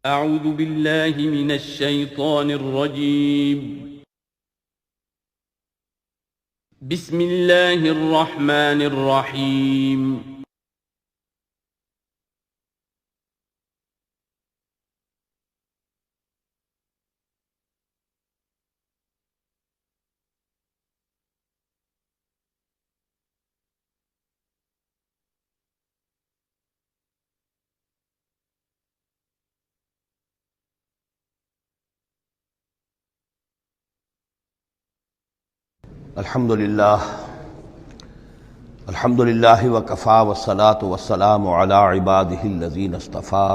أعوذ بالله من الشيطان الرجيم. بسم الله الرحمن الرحيم. الحمد للہ وکفا والصلاة والسلام علی عباده الذین اصطفى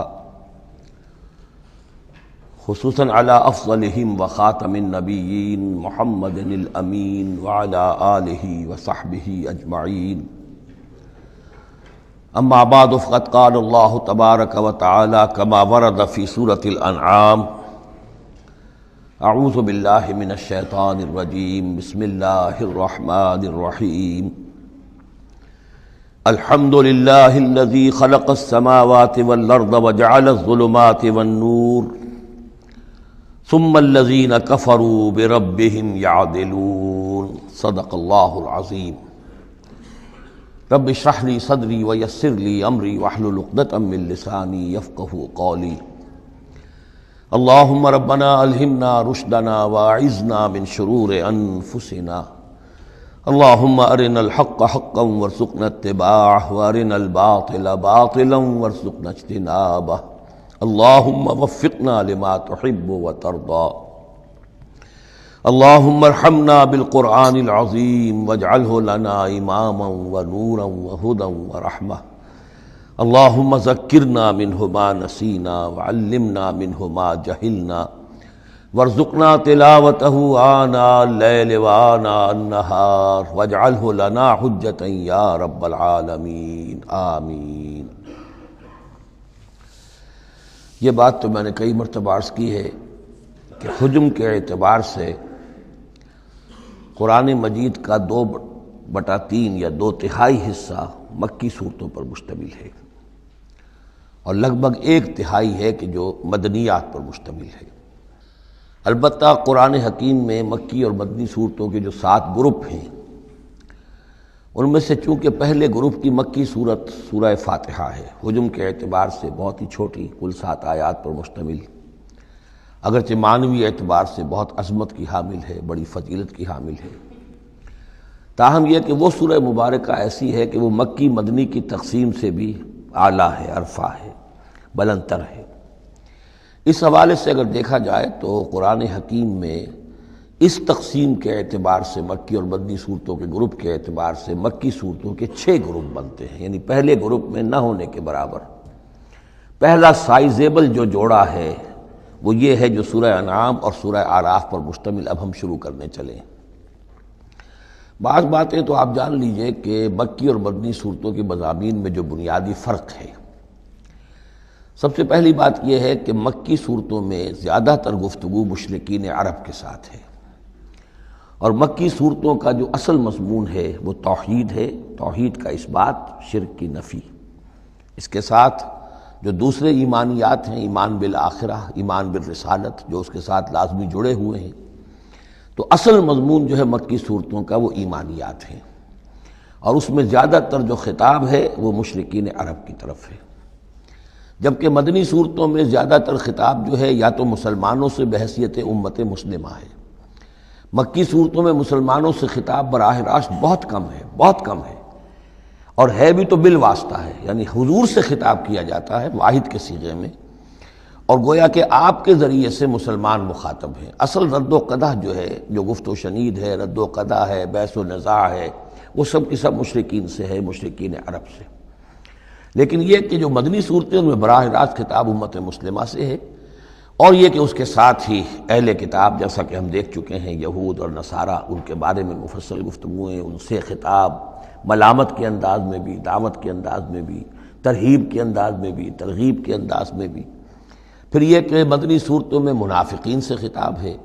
خصوصاً علی افضلہم وخاتم النبیین محمد الامین وعلی آلہ وصحبہ اجمعین. اما بعد فقد قال اللہ تبارک وتعالی کما ورد فی سورة الانعام: اعوذ باللہ من الشیطان الرجیم بسم اللہ الرحمن الرحیم. الحمد للہ الذی خلق السماوات والارض وجعل الظلمات والنور ثم الذین کفروا بربہم یعدلون. صدق اللہ العظیم. رب اشرح لی صدری ویسر لی امری واحلل عقدۃ من لسانی یفقہوا قولی. اللہم ربنا الہمنا رشدنا واعذنا من شرور انفسنا. اللہم ارنا الحق حقا وارزقنا اتباعہ وارنا الباطل باطلا وارزقنا اجتنابہ. اللہم وفقنا لما تحب وترضى. اللہم ارحمنا بالقرآن العظیم واجعلہ لنا اماما ونورا وہدى ورحمہ. اللہم ذکرنا منہ ما نسینا وعلمنا منہ ما جہلنا وارزقنا تلاوتہ آناء اللیل وآناء النہار واجعلہ لنا حجتا یا رب العالمین آمین. یہ بات تو میں نے کئی مرتبہ عرض کی ہے کہ حجم کے اعتبار سے قرآن مجید کا 2/3 یا 2/3 حصہ مکی صورتوں پر مشتمل ہے، اور لگ بھگ 1/3 ہے کہ جو مدنیات پر مشتمل ہے. البتہ قرآن حکیم میں مکی اور مدنی صورتوں کے جو 7 گروپ ہیں، ان میں سے چونکہ پہلے گروپ کی مکی صورت سورہ فاتحہ ہے، حجم کے اعتبار سے بہت ہی چھوٹی، کل 7 آیات پر مشتمل، اگرچہ معنوی اعتبار سے بہت عظمت کی حامل ہے، بڑی فضیلت کی حامل ہے. تاہم یہ کہ وہ سورہ مبارکہ ایسی ہے کہ وہ مکی مدنی کی تقسیم سے بھی اعلیٰ ہے، عرفہ ہے، بلندتر ہے. اس حوالے سے اگر دیکھا جائے تو قرآن حکیم میں اس تقسیم کے اعتبار سے مکی اور مدنی صورتوں کے گروپ کے اعتبار سے مکی صورتوں کے 6 گروپ بنتے ہیں، یعنی پہلے گروپ میں نہ ہونے کے برابر. پہلا سائزیبل جو جوڑا ہے وہ یہ ہے جو سورہ انعام اور سورہ اعراف پر مشتمل اب ہم شروع کرنے چلیں. بعض باتیں تو آپ جان لیجئے کہ مکی اور مدنی صورتوں کی مضامین میں جو بنیادی فرق ہے. سب سے پہلی بات یہ ہے کہ مکی صورتوں میں زیادہ تر گفتگو مشرکین عرب کے ساتھ ہے، اور مکی صورتوں کا جو اصل مضمون ہے وہ توحید ہے، توحید کا اثبات، شرک کی نفی. اس کے ساتھ جو دوسرے ایمانیات ہیں، ایمان بالآخرہ، ایمان بالرسالت، جو اس کے ساتھ لازمی جڑے ہوئے ہیں. تو اصل مضمون جو ہے مکی صورتوں کا وہ ایمانیات ہیں، اور اس میں زیادہ تر جو خطاب ہے وہ مشرکین عرب کی طرف ہے. جبکہ مدنی صورتوں میں زیادہ تر خطاب جو ہے یا تو مسلمانوں سے بحیثیت امت مسلمہ ہے. مکی صورتوں میں مسلمانوں سے خطاب براہ راست بہت کم ہے، بہت کم ہے، اور ہے بھی تو بالواسطہ ہے، یعنی حضور سے خطاب کیا جاتا ہے واحد کے صیغے میں، اور گویا کہ آپ کے ذریعے سے مسلمان مخاطب ہیں. اصل رد و قدح جو ہے، جو گفت و شنید ہے، رد و قدح ہے، بحث و نزاع ہے، وہ سب کی سب مشرکین سے ہے، مشرکین عرب سے. لیکن یہ کہ جو مدنی صورتیں ان میں براہ راست خطاب امت مسلمہ سے ہے، اور یہ کہ اس کے ساتھ ہی اہل کتاب، جیسا کہ ہم دیکھ چکے ہیں، یہود اور نصارہ، ان کے بارے میں مفصل گفتگویں، ان سے خطاب ملامت کے انداز میں بھی، دعوت کے انداز میں بھی، ترہیب کے انداز میں بھی، ترغیب کے انداز میں بھی. پھر یہ کہ مدنی صورتوں میں منافقین سے خطاب ہے،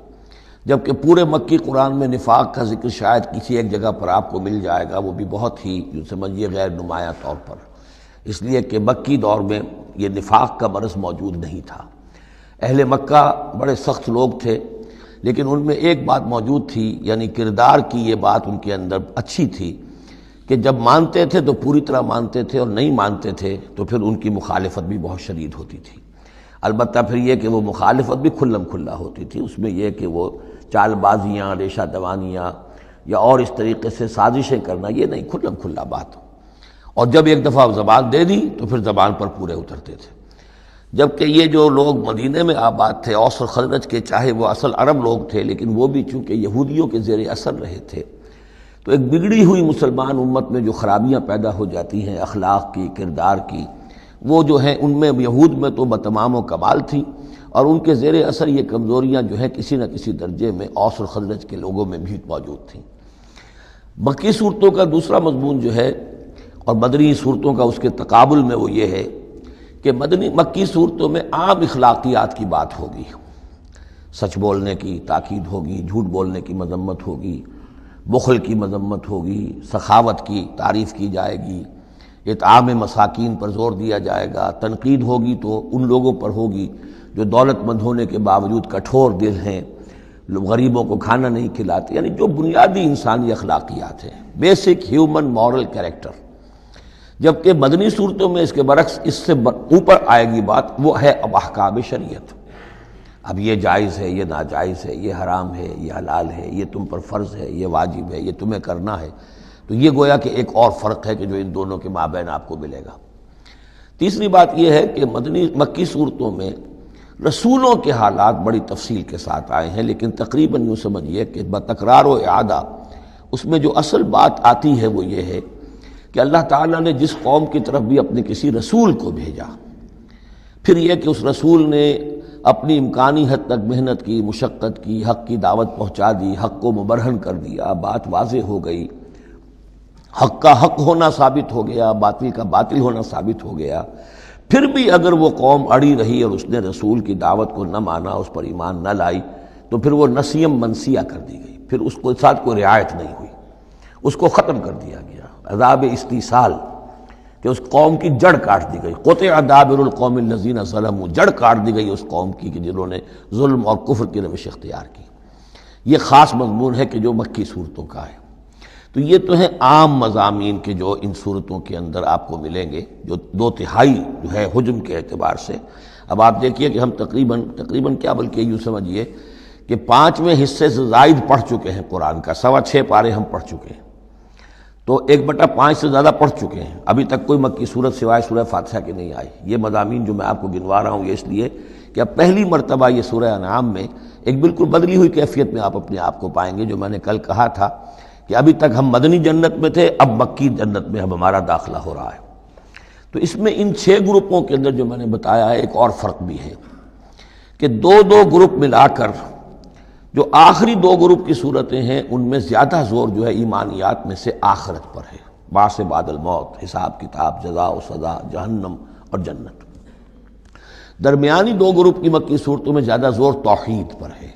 جبکہ پورے مکی قرآن میں نفاق کا ذکر شاید کسی ایک جگہ پر آپ کو مل جائے گا، وہ بھی بہت ہی جو سمجھیے غیر نمایاں طور پر، اس لیے کہ مکی دور میں یہ نفاق کا مرض موجود نہیں تھا. اہل مکہ بڑے سخت لوگ تھے، لیکن ان میں ایک بات موجود تھی، یعنی کردار کی یہ بات ان کے اندر اچھی تھی کہ جب مانتے تھے تو پوری طرح مانتے تھے، اور نہیں مانتے تھے تو پھر ان کی مخالفت بھی بہت شدید ہوتی تھی۔ البتہ پھر یہ کہ وہ مخالفت بھی کھلم کھلا ہوتی تھی، اس میں یہ کہ وہ چال بازیاں، ریشہ دوانیاں یا اور اس طریقے سے سازشیں کرنا، یہ نہیں، کھلم کھلا بات۔ اور جب ایک دفعہ زبان دے دی تو پھر زبان پر پورے اترتے تھے۔ جبکہ یہ جو لوگ مدینے میں آباد تھے، اوس اور خزرج کے، چاہے وہ اصل عرب لوگ تھے لیکن وہ بھی چونکہ یہودیوں کے زیر اثر رہے تھے، تو ایک بگڑی ہوئی مسلمان امت میں جو خرابیاں پیدا ہو جاتی ہیں اخلاق کی، کردار کی، وہ جو ہیں ان میں یہود میں تو بتمام و کمال تھی، اور ان کے زیر اثر یہ کمزوریاں جو ہیں کسی نہ کسی درجے میں اوس اور خزرج کے لوگوں میں بھی موجود تھیں۔ مکی صورتوں کا دوسرا مضمون جو ہے اور مدنی صورتوں کا اس کے تقابل میں وہ یہ ہے کہ مکی صورتوں میں عام اخلاقیات کی بات ہوگی، سچ بولنے کی تاکید ہوگی، جھوٹ بولنے کی مذمت ہوگی، بخل کی مذمت ہوگی، سخاوت کی تعریف کی جائے گی، اطعام مساکین پر زور دیا جائے گا، تنقید ہوگی تو ان لوگوں پر ہوگی جو دولت مند ہونے کے باوجود کٹھور دل ہیں، غریبوں کو کھانا نہیں کھلاتے، یعنی جو بنیادی انسانی اخلاقیات ہیں، بیسک ہیومن مورل کریکٹر۔ جبکہ مدنی صورتوں میں اس کے برعکس اس سے اوپر آئے گی بات، وہ ہے اب احکام شریعت۔ اب یہ جائز ہے، یہ ناجائز ہے، یہ حرام ہے، یہ حلال ہے، یہ تم پر فرض ہے، یہ واجب ہے، یہ تمہیں کرنا ہے۔ تو یہ گویا کہ ایک اور فرق ہے کہ جو ان دونوں کے مابین آپ کو ملے گا۔ تیسری بات یہ ہے کہ مکی صورتوں میں رسولوں کے حالات بڑی تفصیل کے ساتھ آئے ہیں، لیکن تقریباً یوں سمجھیے کہ بتکرار و اعادہ اس میں جو اصل بات آتی ہے وہ یہ ہے کہ اللہ تعالیٰ نے جس قوم کی طرف بھی اپنے کسی رسول کو بھیجا، پھر یہ کہ اس رسول نے اپنی امکانی حد تک محنت کی، مشقت کی، حق کی دعوت پہنچا دی، حق کو مبرہن کر دیا، بات واضح ہو گئی، حق کا حق ہونا ثابت ہو گیا، باطل کا باطل ہونا ثابت ہو گیا، پھر بھی اگر وہ قوم اڑی رہی اور اس نے رسول کی دعوت کو نہ مانا، اس پر ایمان نہ لائی، تو پھر وہ نسیم منسیہ کر دی گئی، پھر اس کے ساتھ کوئی رعایت نہیں ہوئی، اس کو ختم کر دیا گیا، عذاب استیصال کہ اس قوم کی جڑ کاٹ دی گئی، قطع دابر القوم الذین ظلموا، جڑ کاٹ دی گئی اس قوم کی کہ جنہوں نے ظلم اور کفر کی روش اختیار کی۔ یہ خاص مضمون ہے کہ جو مکی صورتوں کا ہے۔ تو یہ تو ہیں عام مضامین کے جو ان صورتوں کے اندر آپ کو ملیں گے، جو 2/3 جو ہے حجم کے اعتبار سے۔ اب آپ دیکھیے کہ ہم تقریباً کیا بلکہ یوں سمجھیے کہ 5ویں حصے سے زائد پڑھ چکے ہیں قرآن کا، 6.25 پارے ہم پڑھ چکے ہیں، تو 1/5 سے زیادہ پڑھ چکے ہیں۔ ابھی تک کوئی مکی صورت سوائے سورہ فاتحہ کے نہیں آئی۔ یہ مضامین جو میں آپ کو گنوا رہا ہوں یہ اس لیے کہ اب پہلی مرتبہ یہ سورہ انعام میں ایک بالکل بدلی ہوئی کیفیت میں آپ اپنے آپ کو پائیں گے، جو میں نے کل کہا تھا کہ ابھی تک ہم مدنی جنت میں تھے، اب مکی جنت میں اب ہمارا داخلہ ہو رہا ہے۔ تو اس میں ان 6 گروپوں کے اندر جو میں نے بتایا ہے ایک اور فرق بھی ہے کہ 2 گروپ ملا کر جو آخری 2 گروپ کی صورتیں ہیں ان میں زیادہ زور جو ہے ایمانیات میں سے آخرت پر ہے، بعث بعد الموت، حساب کتاب، جزا و سزا، جہنم اور جنت۔ درمیانی 2 گروپ کی مکی صورتوں میں زیادہ زور توحید پر ہے،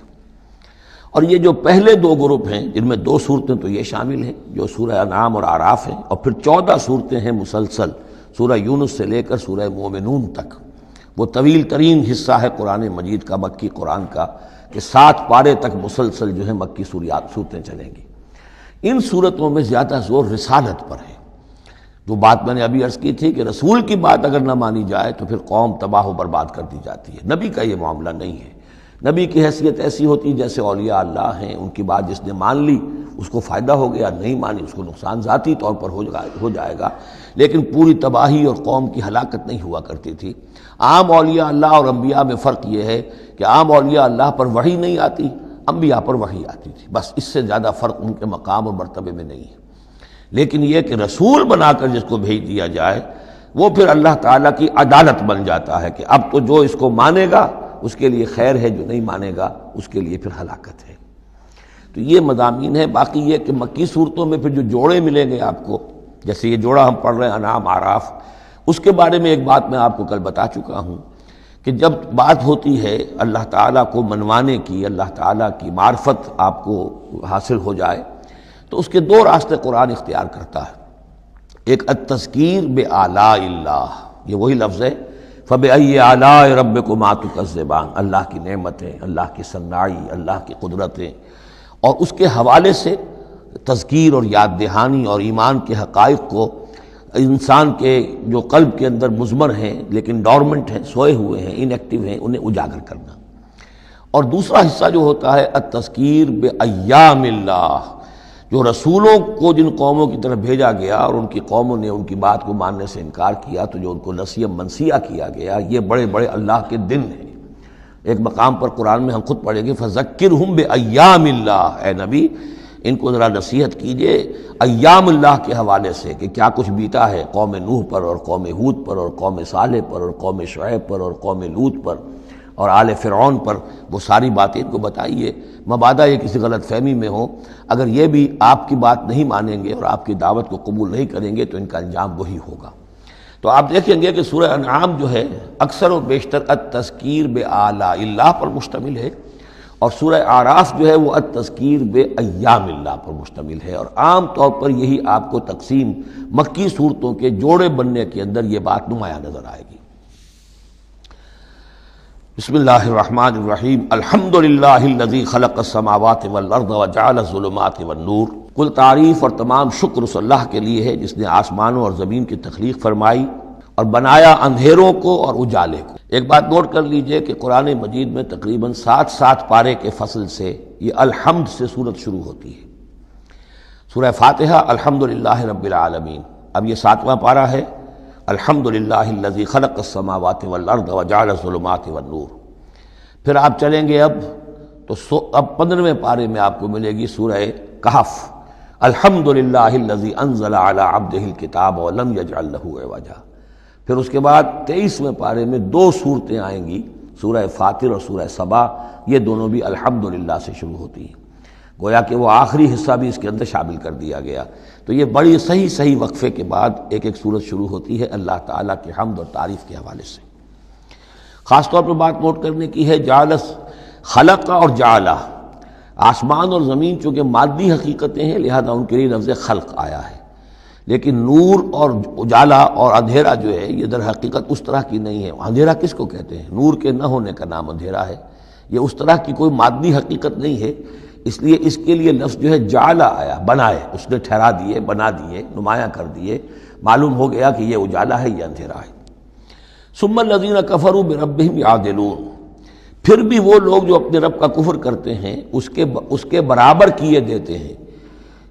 اور یہ جو پہلے 2 گروپ ہیں جن میں 2 صورتیں تو یہ شامل ہیں جو سورہ انعام اور اعراف ہیں، اور پھر 14 صورتیں ہیں مسلسل سورہ یونس سے لے کر سورہ مومنون تک۔ وہ طویل ترین حصہ ہے قرآن مجید کا، مکی قرآن کا، کہ 7 پارے تک مسلسل جو ہے مکی صورتیں چلیں گی۔ ان صورتوں میں زیادہ زور رسالت پر ہے۔ جو بات میں نے ابھی عرض کی تھی کہ رسول کی بات اگر نہ مانی جائے تو پھر قوم تباہ و برباد کر دی جاتی ہے۔ نبی کا یہ معاملہ نہیں ہے، نبی کی حیثیت ایسی ہوتی جیسے اولیاء اللہ ہیں، ان کی بات جس نے مان لی اس کو فائدہ ہو گیا، نہیں مانی اس کو نقصان ذاتی طور پر ہو جائے گا، لیکن پوری تباہی اور قوم کی ہلاکت نہیں ہوا کرتی تھی۔ عام اولیاء اللہ اور انبیاء میں فرق یہ ہے کہ عام اولیاء اللہ پر وحی نہیں آتی، انبیاء پر وحی آتی تھی، بس اس سے زیادہ فرق ان کے مقام اور مرتبے میں نہیں ہے۔ لیکن یہ کہ رسول بنا کر جس کو بھیج دیا جائے وہ پھر اللہ تعالیٰ کی عدالت بن جاتا ہے کہ اب تو جو اس کو مانے گا اس کے لیے خیر ہے، جو نہیں مانے گا اس کے لیے پھر ہلاکت ہے۔ تو یہ مضامین ہے۔ باقی یہ کہ مکی صورتوں میں پھر جو جوڑے ملیں گے آپ کو، جیسے یہ جوڑا ہم پڑھ رہے ہیں انعام اعراف، اس کے بارے میں ایک بات میں آپ کو کل بتا چکا ہوں کہ جب بات ہوتی ہے اللہ تعالیٰ کو منوانے کی، اللہ تعالیٰ کی معرفت آپ کو حاصل ہو جائے، تو اس کے 2 راستے قرآن اختیار کرتا ہے۔ ایک التذکیر بآلاء اللہ، یہ وہی لفظ ہے فبأي آلاء ربكما تكذبان، اللہ کی نعمتیں، اللہ کی صنائی، اللہ کی قدرتیں، اور اس کے حوالے سے تذکیر اور یاد دہانی اور ایمان کے حقائق کو انسان کے جو قلب کے اندر مضمر ہیں لیکن ڈورمنٹ ہیں، سوئے ہوئے ہیں، ان ایکٹیو ہیں، انہیں اجاگر کرنا۔ اور دوسرا حصہ جو ہوتا ہے التذکیر بایام اللہ، جو رسولوں کو جن قوموں کی طرف بھیجا گیا اور ان کی قوموں نے ان کی بات کو ماننے سے انکار کیا تو جو ان کو نسیہ منسیہ کیا گیا، یہ بڑے بڑے اللہ کے دن ہیں۔ ایک مقام پر قرآن میں ہم خود پڑھیں گے فذکرہم بایام اللہ، اے نبی ان کو ذرا نصیحت کیجئے ایام اللہ کے حوالے سے کہ کیا کچھ بیتا ہے قوم نوح پر اور قوم ہود پر اور قوم صالح پر اور قوم شعیب پر اور قوم لوط پر اور آل فرعون پر، وہ ساری باتیں ان کو بتائیے، مبادا یہ کسی غلط فہمی میں ہو۔ اگر یہ بھی آپ کی بات نہیں مانیں گے اور آپ کی دعوت کو قبول نہیں کریں گے تو ان کا انجام وہی ہوگا۔ تو آپ دیکھیں گے کہ سورہ انعام جو ہے اکثر و بیشتر التذکیر بآلاء اللہ پر مشتمل ہے، اور سورہ اعراف جو ہے وہ التذکیر بایام اللہ پر مشتمل ہے، اور عام طور پر یہی آپ کو تقسیم مکی صورتوں کے جوڑے بننے کے اندر یہ بات نمایاں نظر آئے گی۔ بسم اللہ الرحمن الرحیم، الحمد للہ الذی خلق السماوات والارض وجعل الظلمات والنور۔ کل تعریف اور تمام شکر اس اللہ کے لیے ہے جس نے آسمانوں اور زمین کی تخلیق فرمائی اور بنایا اندھیروں کو اور اجالے کو۔ ایک بات نوٹ کر لیجئے کہ قرآن مجید میں تقریباً 7 پارے کے فصل سے یہ الحمد سے سورت شروع ہوتی ہے۔ سورہ فاتحہ الحمد للہ رب العالمین، اب یہ 7واں پارہ ہے، الحمد للہ الذی خلق السماوات والارض وجعل الظلمات والنور۔ پھر آپ چلیں گے اب 15ویں پارے میں آپ کو ملے گی سورہ کہف، الحمد للہ الذی انزل علی عبدہ الکتاب ولم یجعل لہ عوجا۔ پھر اس کے بعد 23ویں پارے میں 2 صورتیں آئیں گی، سورہ فاطر اور سورہ سبا، یہ دونوں بھی الحمد للہ سے شروع ہوتی ہیں، گویا کہ وہ آخری حصہ بھی اس کے اندر شامل کر دیا گیا۔ تو یہ بڑی صحیح وقفے کے بعد ایک سورت شروع ہوتی ہے اللہ تعالیٰ کے حمد اور تعریف کے حوالے سے۔ خاص طور پر بات نوٹ کرنے کی ہے جعلس، خلق اور جعلہ، آسمان اور زمین چونکہ مادی حقیقتیں ہیں لہذا ان کے لیے لفظ خلق آیا ہے، لیکن نور اور اجالا اور اندھیرا جو ہے یہ در حقیقت اس طرح کی نہیں ہے۔ اندھیرا کس کو کہتے ہیں؟ نور کے نہ ہونے کا نام اندھیرا ہے، یہ اس طرح کی کوئی مادی حقیقت نہیں ہے، اس لیے اس کے لیے لفظ جو ہے جعلہ آیا، بنائے، اس نے ٹھہرا دیے، بنا دیے، نمایاں کر دیے، معلوم ہو گیا کہ یہ اجالا ہے، یہ اندھیرا ہے۔ ثم الذین کفروا بربہم یعدلون، پھر بھی وہ لوگ جو اپنے رب کا کفر کرتے ہیں اس کے برابر کیے دیتے ہیں،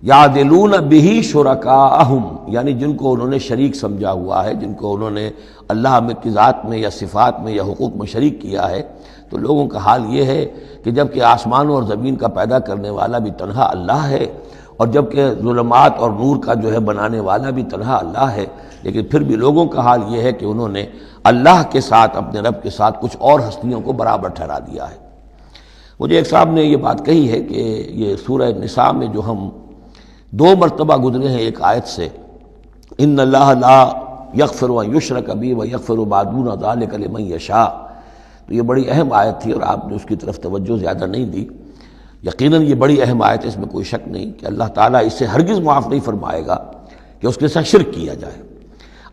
یعدلون بہ شرکاءہم، یعنی جن کو انہوں نے شریک سمجھا ہوا ہے، جن کو انہوں نے اللہ کی ذات میں یا صفات میں یا حقوق میں شریک کیا ہے، تو لوگوں کا حال یہ ہے کہ جب کہ آسمانوں اور زمین کا پیدا کرنے والا بھی تنہا اللہ ہے، اور جب کہ ظلمات اور نور کا جو ہے بنانے والا بھی تنہا اللہ ہے، لیکن پھر بھی لوگوں کا حال یہ ہے کہ انہوں نے اللہ کے ساتھ، اپنے رب کے ساتھ کچھ اور ہستیوں کو برابر ٹھہرا دیا ہے۔ مجھے ایک صاحب نے یہ بات کہی ہے کہ یہ سورہ نساء میں جو ہم 2 مرتبہ گزرے ہیں ایک آیت سے، ان اللہ لا یغفر ان یشرک بہ ویغفر ما دون ذلک لمن یشاء، تو یہ بڑی اہم آیت تھی اور آپ نے اس کی طرف توجہ زیادہ نہیں دی۔ یقیناً یہ بڑی اہم آیت ہے، اس میں کوئی شک نہیں کہ اللہ تعالیٰ اسے ہرگز معاف نہیں فرمائے گا کہ اس کے ساتھ شرک کیا جائے۔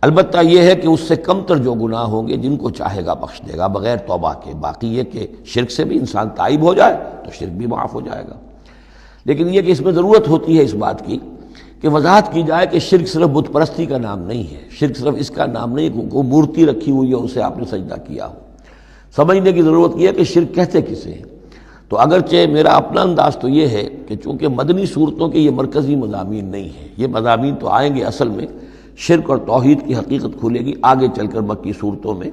البتہ یہ ہے کہ اس سے کم تر جو گناہ ہوں گے جن کو چاہے گا بخش دے گا بغیر توبہ کے، باقی یہ کہ شرک سے بھی انسان تائب ہو جائے تو شرک بھی معاف ہو جائے گا۔ لیکن یہ کہ اس میں ضرورت ہوتی ہے اس بات کی کہ وضاحت کی جائے کہ شرک صرف بت پرستی کا نام نہیں ہے، شرک صرف اس کا نام نہیں کہ کوئی مورتی رکھی ہوئی ہے اسے آپ نے سجدہ کیا ہو۔ سمجھنے کی ضرورت یہ ہے کہ شرک کہتے کسے ہیں۔ تو اگرچہ میرا اپنا انداز تو یہ ہے کہ چونکہ مدنی صورتوں کے یہ مرکزی مضامین نہیں ہیں، یہ مضامین تو آئیں گے، اصل میں شرک اور توحید کی حقیقت کھلے گی آگے چل کر مکی صورتوں میں،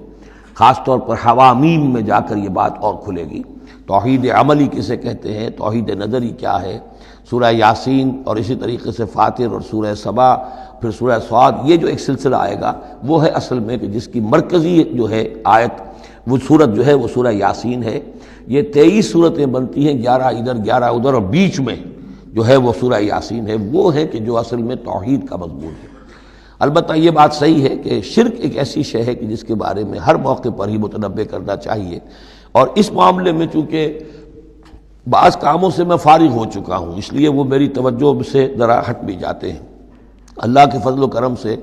خاص طور پر حوامیم میں جا کر یہ بات اور کھلے گی۔ توحید عملی کسے کہتے ہیں، توحید نظری کیا ہے، سورہ یاسین اور اسی طریقے سے فاطر اور سورہ سبا، پھر سورہ صاد، یہ جو ایک سلسلہ آئے گا وہ ہے اصل میں کہ جس کی مرکزی جو ہے آیت، وہ صورت جو ہے وہ سورہ یاسین ہے۔ یہ 23 صورتیں بنتی ہیں، 11 ادھر 11 ادھر، اور بیچ میں جو ہے وہ سورہ یاسین ہے، وہ ہے کہ جو اصل میں توحید کا مضمون ہے۔ البتہ یہ بات صحیح ہے کہ شرک ایک ایسی شے ہے کہ جس کے بارے میں ہر موقع پر ہی متنبہ کرنا چاہیے، اور اس معاملے میں چونکہ بعض کاموں سے میں فارغ ہو چکا ہوں اس لیے وہ میری توجہ سے ذرا ہٹ بھی جاتے ہیں۔ اللہ کے فضل و کرم سے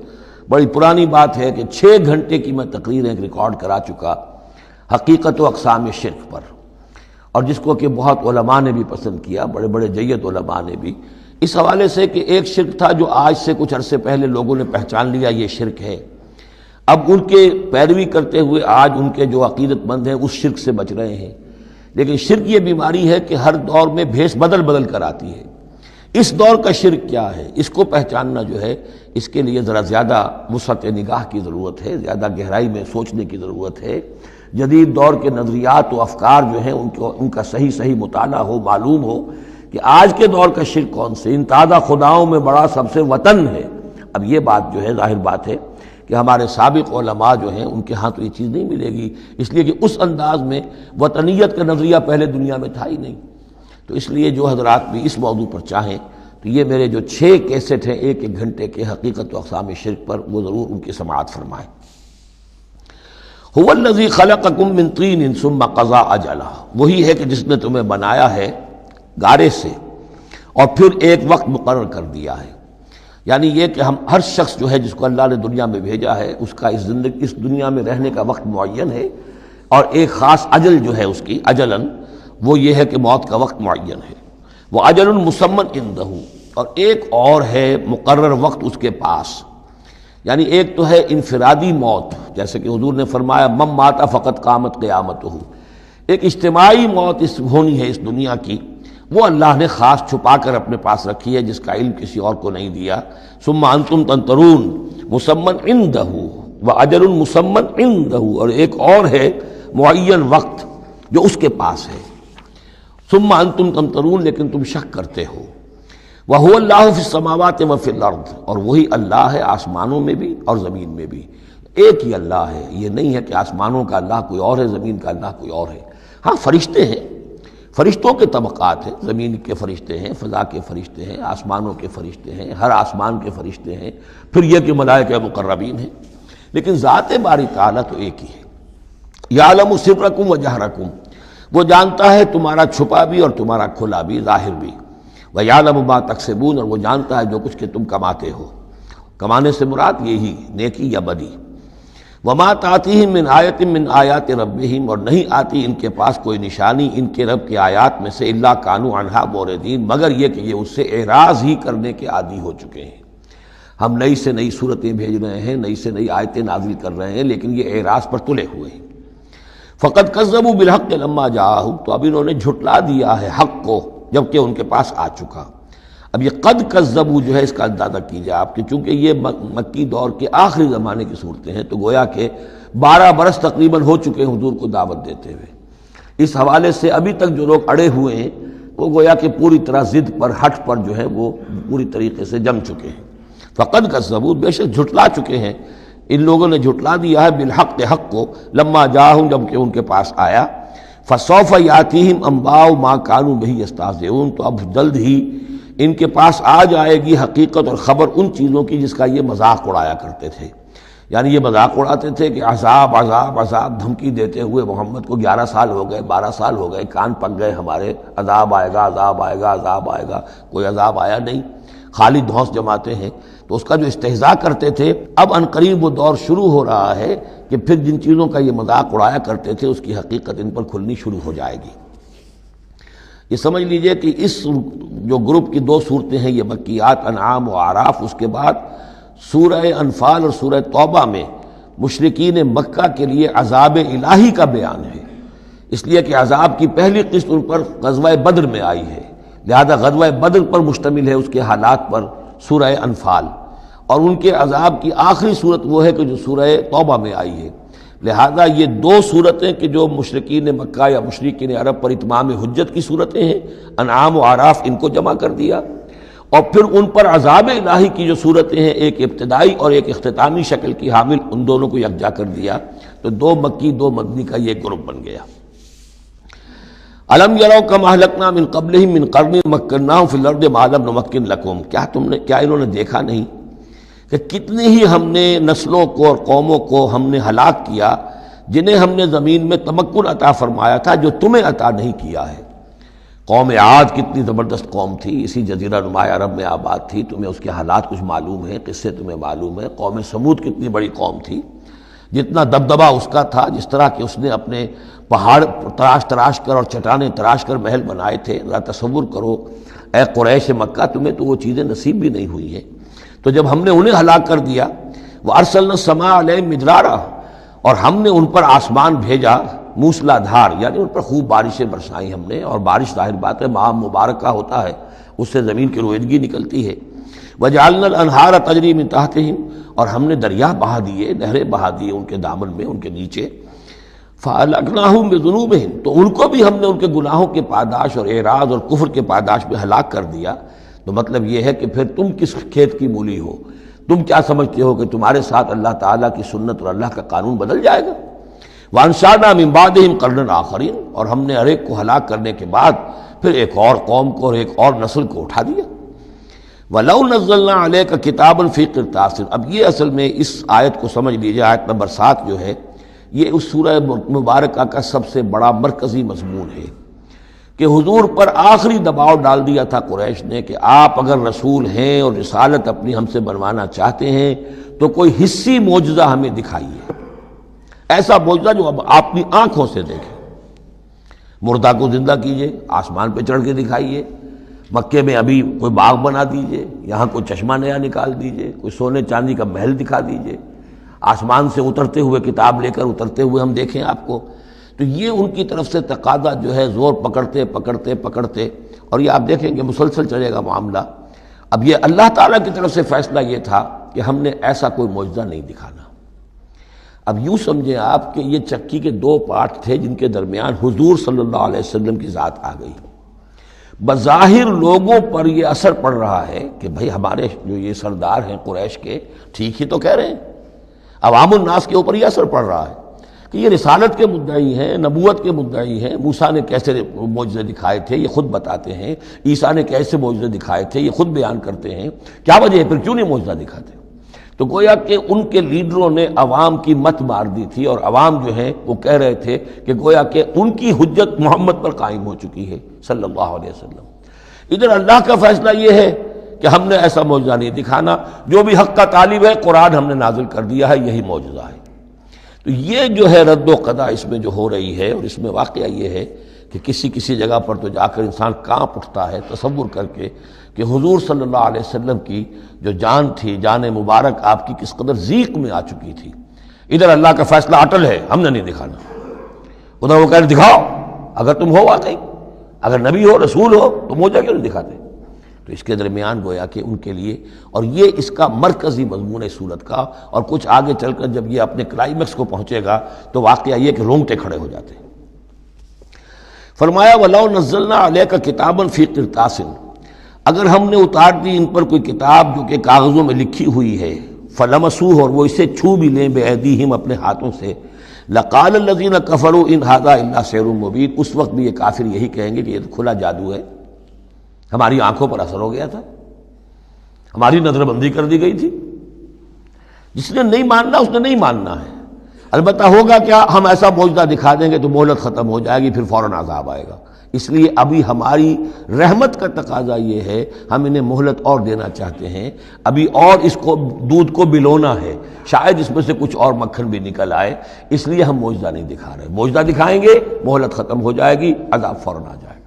بڑی پرانی بات ہے کہ 6 گھنٹے کی میں تقریر ایک ریکارڈ کرا چکا حقیقت و اقسام شرک پر، اور جس کو کہ بہت علماء نے بھی پسند کیا، بڑے بڑے جید علماء نے بھی، اس حوالے سے کہ ایک شرک تھا جو آج سے کچھ عرصے پہلے لوگوں نے پہچان لیا یہ شرک ہے، اب ان کے پیروی کرتے ہوئے آج ان کے جو عقیدت مند ہیں اس شرک سے بچ رہے ہیں۔ لیکن شرک یہ بیماری ہے کہ ہر دور میں بھیس بدل بدل کر آتی ہے۔ اس دور کا شرک کیا ہے، اس کو پہچاننا جو ہے، اس کے لیے ذرا زیادہ وسعت نگاہ کی ضرورت ہے، زیادہ گہرائی میں سوچنے کی ضرورت ہے۔ جدید دور کے نظریات و افکار جو ہیں ان کا صحیح مطالعہ ہو، معلوم ہو کہ آج کے دور کا شرک کون سے، ان تازہ خداؤں میں بڑا سب سے وطن ہے۔ اب یہ بات جو ہے ظاہر بات ہے کہ ہمارے سابق علماء جو ہیں ان کے ہاں تو یہ چیز نہیں ملے گی، اس لیے کہ اس انداز میں وطنیت کا نظریہ پہلے دنیا میں تھا ہی نہیں۔ تو اس لیے جو حضرات بھی اس موضوع پر چاہیں تو یہ میرے جو 6 کیسٹ ہیں 1 گھنٹے کے حقیقت و اقسام شرک پر، وہ ضرور ان کی سماعت فرمائیں۔ هو الذی خلقکم من طین ثم قضى اجلا، وہی ہے کہ جس نے تمہیں بنایا ہے گارے سے اور پھر ایک وقت مقرر کر دیا ہے۔ یعنی یہ کہ ہم ہر شخص جو ہے جس کو اللہ نے دنیا میں بھیجا ہے اس کا اس دنیا میں رہنے کا وقت معین ہے، اور ایک خاص اجل جو ہے اس کی اجلاً وہ یہ ہے کہ موت کا وقت معین ہے۔ وہ اجل مسمى عنده، اور ایک اور ہے مقرر وقت اس کے پاس۔ یعنی ایک تو ہے انفرادی موت، جیسے کہ حضور نے فرمایا من مات فقط قامت قیامتہ، ایک اجتماعی موت ہونی ہے اس دنیا کی، وہ اللہ نے خاص چھپا کر اپنے پاس رکھی ہے، جس کا علم کسی اور کو نہیں دیا۔ ثم انتم تنطرون مسمى عنده واجل مسمى عنده، اور ایک اور ہے معین وقت جو اس کے پاس ہے۔ ثم انتم تنطرون، لیکن تم شک کرتے ہو۔ وَهُوَ اللَّهُ فِي السَّمَاوَاتِ وَفِي الْأَرْضِ، اور وہی اللہ ہے آسمانوں میں بھی اور زمین میں بھی، ایک ہی اللہ ہے۔ یہ نہیں ہے کہ آسمانوں کا اللہ کوئی اور ہے، زمین کا اللہ کوئی اور ہے۔ ہاں فرشتے ہیں، فرشتوں کے طبقات ہیں، زمین کے فرشتے ہیں، فضا کے فرشتے ہیں، آسمانوں کے فرشتے ہیں، ہر آسمان کے فرشتے ہیں، پھر یہ کہ ملائکہ مقربین ہیں، لیکن ذات باری تعالیٰ تو ایک ہی ہے۔ یعلم سرکم و جہرکم، وہ جانتا ہے تمہارا چھپا بھی اور تمہارا کھلا بھی، ظاہر بھی۔ وَيَعْلَمُ مَا تَكْسِبُونَ، اور وہ جانتا ہے جو کچھ کہ تم کماتے ہو۔ کمانے سے مراد یہی نیکی یا بدی۔ وَمَا تَأْتِيهِم مِّنْ آیَةٍ مِّنْ آیَاتِ رَبِّهِمْ، اور نہیں آتی ان کے پاس کوئی نشانی ان کے رب کی آیات میں سے، إِلَّا كَانُوا عَنْهَا مُعْرِضِينَ، مگر یہ کہ یہ اس سے اعراض ہی کرنے کے عادی ہو چکے ہیں۔ ہم نئی سے نئی صورتیں بھیج رہے ہیں، نئی سے نئی آیتیں نازل کر رہے ہیں، لیکن یہ اعراض پر تلے ہوئے ہیں۔ فَقَدْ كَذَّبُوا بِالْحَقِّ لَمَّا جَاءَهُمْ، تو اب انہوں نے جھٹلا دیا ہے حق کو جبکہ ان کے پاس آ چکا۔ اب یہ قد کذبوا جو ہے اس کا اندازہ کیجیے آپ کہ چونکہ یہ مکی دور کے آخری زمانے کی صورتیں ہیں، تو گویا کہ 12 برس تقریباً ہو چکے ہیں حضور کو دعوت دیتے ہوئے۔ اس حوالے سے ابھی تک جو لوگ اڑے ہوئے ہیں وہ گویا کہ پوری طرح ضد پر، ہٹ پر جو ہے وہ پوری طریقے سے جم چکے ہیں۔ فقد کذبوا، بے شک جھٹلا چکے ہیں ان لوگوں نے، جھٹلا دیا ہے بالحق، حق کو، لما جاءہم، جب کہ ان کے پاس آیا۔ فسوف یاتیہم انباء ما کانوا بہ یستہزئون، تو اب جلد ہی ان کے پاس آ جائے گی حقیقت اور خبر ان چیزوں کی جس کا یہ مذاق اڑایا کرتے تھے۔ یعنی یہ مذاق اڑاتے تھے کہ عذاب عذاب عذاب، دھمکی دیتے ہوئے محمد کو 11 سال ہو گئے، 12 سال ہو گئے، کان پک گئے ہمارے، عذاب آئے گا عذاب آئے گا عذاب آئے گا، کوئی عذاب آیا نہیں، خالی دھونس جماتے ہیں۔ تو اس کا جو استہزاء کرتے تھے، اب عنقریب وہ دور شروع ہو رہا ہے کہ پھر جن چیزوں کا یہ مذاق اڑایا کرتے تھے اس کی حقیقت ان پر کھلنی شروع ہو جائے گی۔ یہ سمجھ لیجئے کہ اس جو گروپ کی 2 صورتیں ہیں یہ مکیات انعام و اعراف، اس کے بعد سورہ انفال اور سورہ توبہ میں مشرکین مکہ کے لیے عذاب الہی کا بیان ہے، اس لیے کہ عذاب کی پہلی قسط ان پر غزوہ بدر میں آئی ہے، لہذا غزوہ بدر پر مشتمل ہے اس کے حالات پر سورہ انفال، اور ان کے عذاب کی آخری صورت وہ ہے کہ جو سورہ توبہ میں آئی ہے۔ لہذا یہ 2 صورتیں کہ جو مشرکین مکہ یا مشرکین عرب پر اتمام حجت کی صورتیں ہیں، انعام و اعراف، ان کو جمع کر دیا، اور پھر ان پر عذاب الہی کی جو صورتیں ہیں، ایک ابتدائی اور ایک اختتامی شکل کی حامل، ان دونوں کو یکجا کر دیا، تو 2 مکی 2 مدنی کا یہ گروپ بن گیا۔ الم یروا کما اہلکنا من قبلہم من قرن مکناہم فی الارض ما لم نمکن لکم، کیا انہوں نے دیکھا نہیں کہ کتنی ہی ہم نے نسلوں کو اور قوموں کو ہم نے ہلاک کیا جنہیں ہم نے زمین میں تمکن عطا فرمایا تھا جو تمہیں عطا نہیں کیا ہے۔ قوم عاد کتنی زبردست قوم تھی، اسی جزیرہ نما عرب میں آباد تھی، تمہیں اس کے حالات کچھ معلوم ہیں، قصے تمہیں معلوم ہیں۔ قوم سمود کتنی بڑی قوم تھی، جتنا دبدبا اس کا تھا، جس طرح کہ اس نے اپنے پہاڑ تراش کر اور چٹانیں تراش کر محل بنائے تھے، ذرا تصور کرو اے قریش مکہ، تمہیں تو وہ چیزیں نصیب بھی نہیں ہوئی ہیں۔ تو جب ہم نے انہیں ہلاک کر دیا، وَأَرْسَلْنَا السَّمَاءَ عَلَيْهِم مِّدْرَارًا، اور ہم نے ان پر آسمان بھیجا موسلا دھار، یعنی ان پر خوب بارشیں برسائیں ہم نے، اور بارش ظاہر بات ہے ماہ مبارکہ ہوتا ہے، اس سے زمین کی رویدگی نکلتی ہے۔ وَجَعَلْنَا الْأَنْهَارَ تَجْرِي مِن تَحْتِهِمْ، اور ہم نے دریا بہا دیے، نہریں بہا دیے ان کے دامن میں، ان کے نیچے۔ فَأَهْلَكْنَاهُمْ بِذُنُوبِهِمْ، تو ان کو بھی ہم نے ان کے گناہوں کے پاداش اور اعراض اور کفر کے پاداش میں ہلاک کر دیا۔ تو مطلب یہ ہے کہ پھر تم کس کھیت کی مولی ہو؟ تم کیا سمجھتے ہو کہ تمہارے ساتھ اللہ تعالیٰ کی سنت اور اللہ کا قانون بدل جائے گا؟ وَأَنشَأْنَا مِن بَعْدِهِمْ قَرْنًا آخَرِينَ، اور ہم نے ہر ایک کو ہلاک کرنے کے بعد پھر ایک اور قوم کو اور ایک اور نسل کو اٹھا دیا۔ وَلَوْ نَزَّلْنَا عَلَيْكَ كِتَابًا فِي قِرْطَاسٍ، اب یہ اصل میں اس آیت کو سمجھ لیجیے، آیت نمبر 7 جو ہے یہ اس سورہ مبارکہ کا سب سے بڑا مرکزی مضمون ہے کہ حضور پر آخری دباؤ ڈال دیا تھا قریش نے کہ آپ اگر رسول ہیں اور رسالت اپنی ہم سے بنوانا چاہتے ہیں تو کوئی حصی معجزہ ہمیں دکھائیے، ایسا معجزہ جو اب آپ اپنی آنکھوں سے دیکھیں۔ مردہ کو زندہ کیجئے، آسمان پہ چڑھ کے دکھائیے، مکے میں ابھی کوئی باغ بنا دیجئے، یہاں کوئی چشمہ نیا نکال دیجئے، کوئی سونے چاندی کا محل دکھا دیجئے، آسمان سے اترتے ہوئے کتاب لے کر اترتے ہوئے ہم دیکھیں آپ کو۔ تو یہ ان کی طرف سے تقاضا جو ہے زور پکڑتے، اور یہ آپ دیکھیں کہ مسلسل چلے گا معاملہ۔ اب یہ اللہ تعالیٰ کی طرف سے فیصلہ یہ تھا کہ ہم نے ایسا کوئی معجزہ نہیں دکھانا۔ اب یوں سمجھیں آپ کہ یہ چکی کے 2 پارٹ تھے جن کے درمیان حضور صلی اللہ علیہ وسلم کی ذات آ گئی۔ بظاہر لوگوں پر یہ اثر پڑ رہا ہے کہ بھئی ہمارے جو یہ سردار ہیں قریش کے ٹھیک ہی تو کہہ رہے ہیں، عوام الناس کے اوپر یہ اثر پڑ رہا ہے کہ یہ رسالت کے مدعی ہیں، نبوت کے مدعی ہیں۔ موسیٰ نے کیسے معجزے دکھائے تھے یہ خود بتاتے ہیں، عیسیٰ نے کیسے معجزے دکھائے تھے یہ خود بیان کرتے ہیں، کیا وجہ ہے پھر کیوں نہیں معجزہ دکھاتے؟ تو گویا کہ ان کے لیڈروں نے عوام کی مت مار دی تھی، اور عوام جو ہیں وہ کہہ رہے تھے کہ گویا کہ ان کی حجت محمد پر قائم ہو چکی ہے صلی اللہ علیہ وسلم۔ ادھر اللہ کا فیصلہ یہ ہے کہ ہم نے ایسا معجزہ نہیں دکھانا، جو بھی حق کا طالب ہے قرآن ہم نے نازل کر دیا ہے، یہی معجزہ ہے۔ تو یہ جو ہے رد و قضا اس میں جو ہو رہی ہے، اور اس میں واقعہ یہ ہے کہ کسی جگہ پر تو جا کر انسان کانپ اٹھتا ہے تصور کر کے کہ حضور صلی اللہ علیہ وسلم کی جو جان تھی، جان مبارک آپ کی کس قدر ضیق میں آ چکی تھی۔ ادھر اللہ کا فیصلہ اٹل ہے، ہم نے نہیں دکھانا، ادھر وہ کہہ رہے دکھاؤ، اگر تم ہو واقعی، اگر نبی ہو رسول ہو تو معجزہ کیوں نہیں دکھاتے؟ تو اس کے درمیان گویا کہ ان کے لیے، اور یہ اس کا مرکزی مضمون ہے سورت کا، اور کچھ آگے چل کر جب یہ اپنے کلائمیکس کو پہنچے گا تو واقعہ یہ کہ رونگٹے کھڑے ہو جاتے ہیں۔ فرمایا وَلَوْ نَزَّلْنَا عَلَيْكَ كِتَابًا فِي قِرْطَاسٍ، اگر ہم نے اتار دی ان پر کوئی کتاب جو کہ کاغذوں میں لکھی ہوئی ہے، فَلَمَسُوهُ، اور وہ اسے چھو بھی لیں بِأَيْدِيهِمْ اپنے ہاتھوں سے، لَقَالَ الَّذِينَ كَفَرُوا إِنْ هَذَا إِلَّا سِحْرٌ مُبِينٌ، اس وقت بھی یہ کافر یہی کہیں گے کہ یہ کھلا جادو ہے، ہماری آنکھوں پر اثر ہو گیا تھا، ہماری نظر بندی کر دی گئی تھی۔ جس نے نہیں ماننا اس نے نہیں ماننا ہے، البتہ ہوگا کیا، ہم ایسا معجزہ دکھا دیں گے تو مہلت ختم ہو جائے گی، پھر فوراً عذاب آئے گا۔ اس لیے ابھی ہماری رحمت کا تقاضا یہ ہے، ہم انہیں مہلت اور دینا چاہتے ہیں، ابھی اور اس کو دودھ کو بلونا ہے، شاید اس میں سے کچھ اور مکھن بھی نکل آئے، اس لیے ہم معجزہ نہیں دکھا رہے۔ معجزہ دکھائیں گے مہلت ختم ہو جائے گی، عذاب فوراً آ جائے گا۔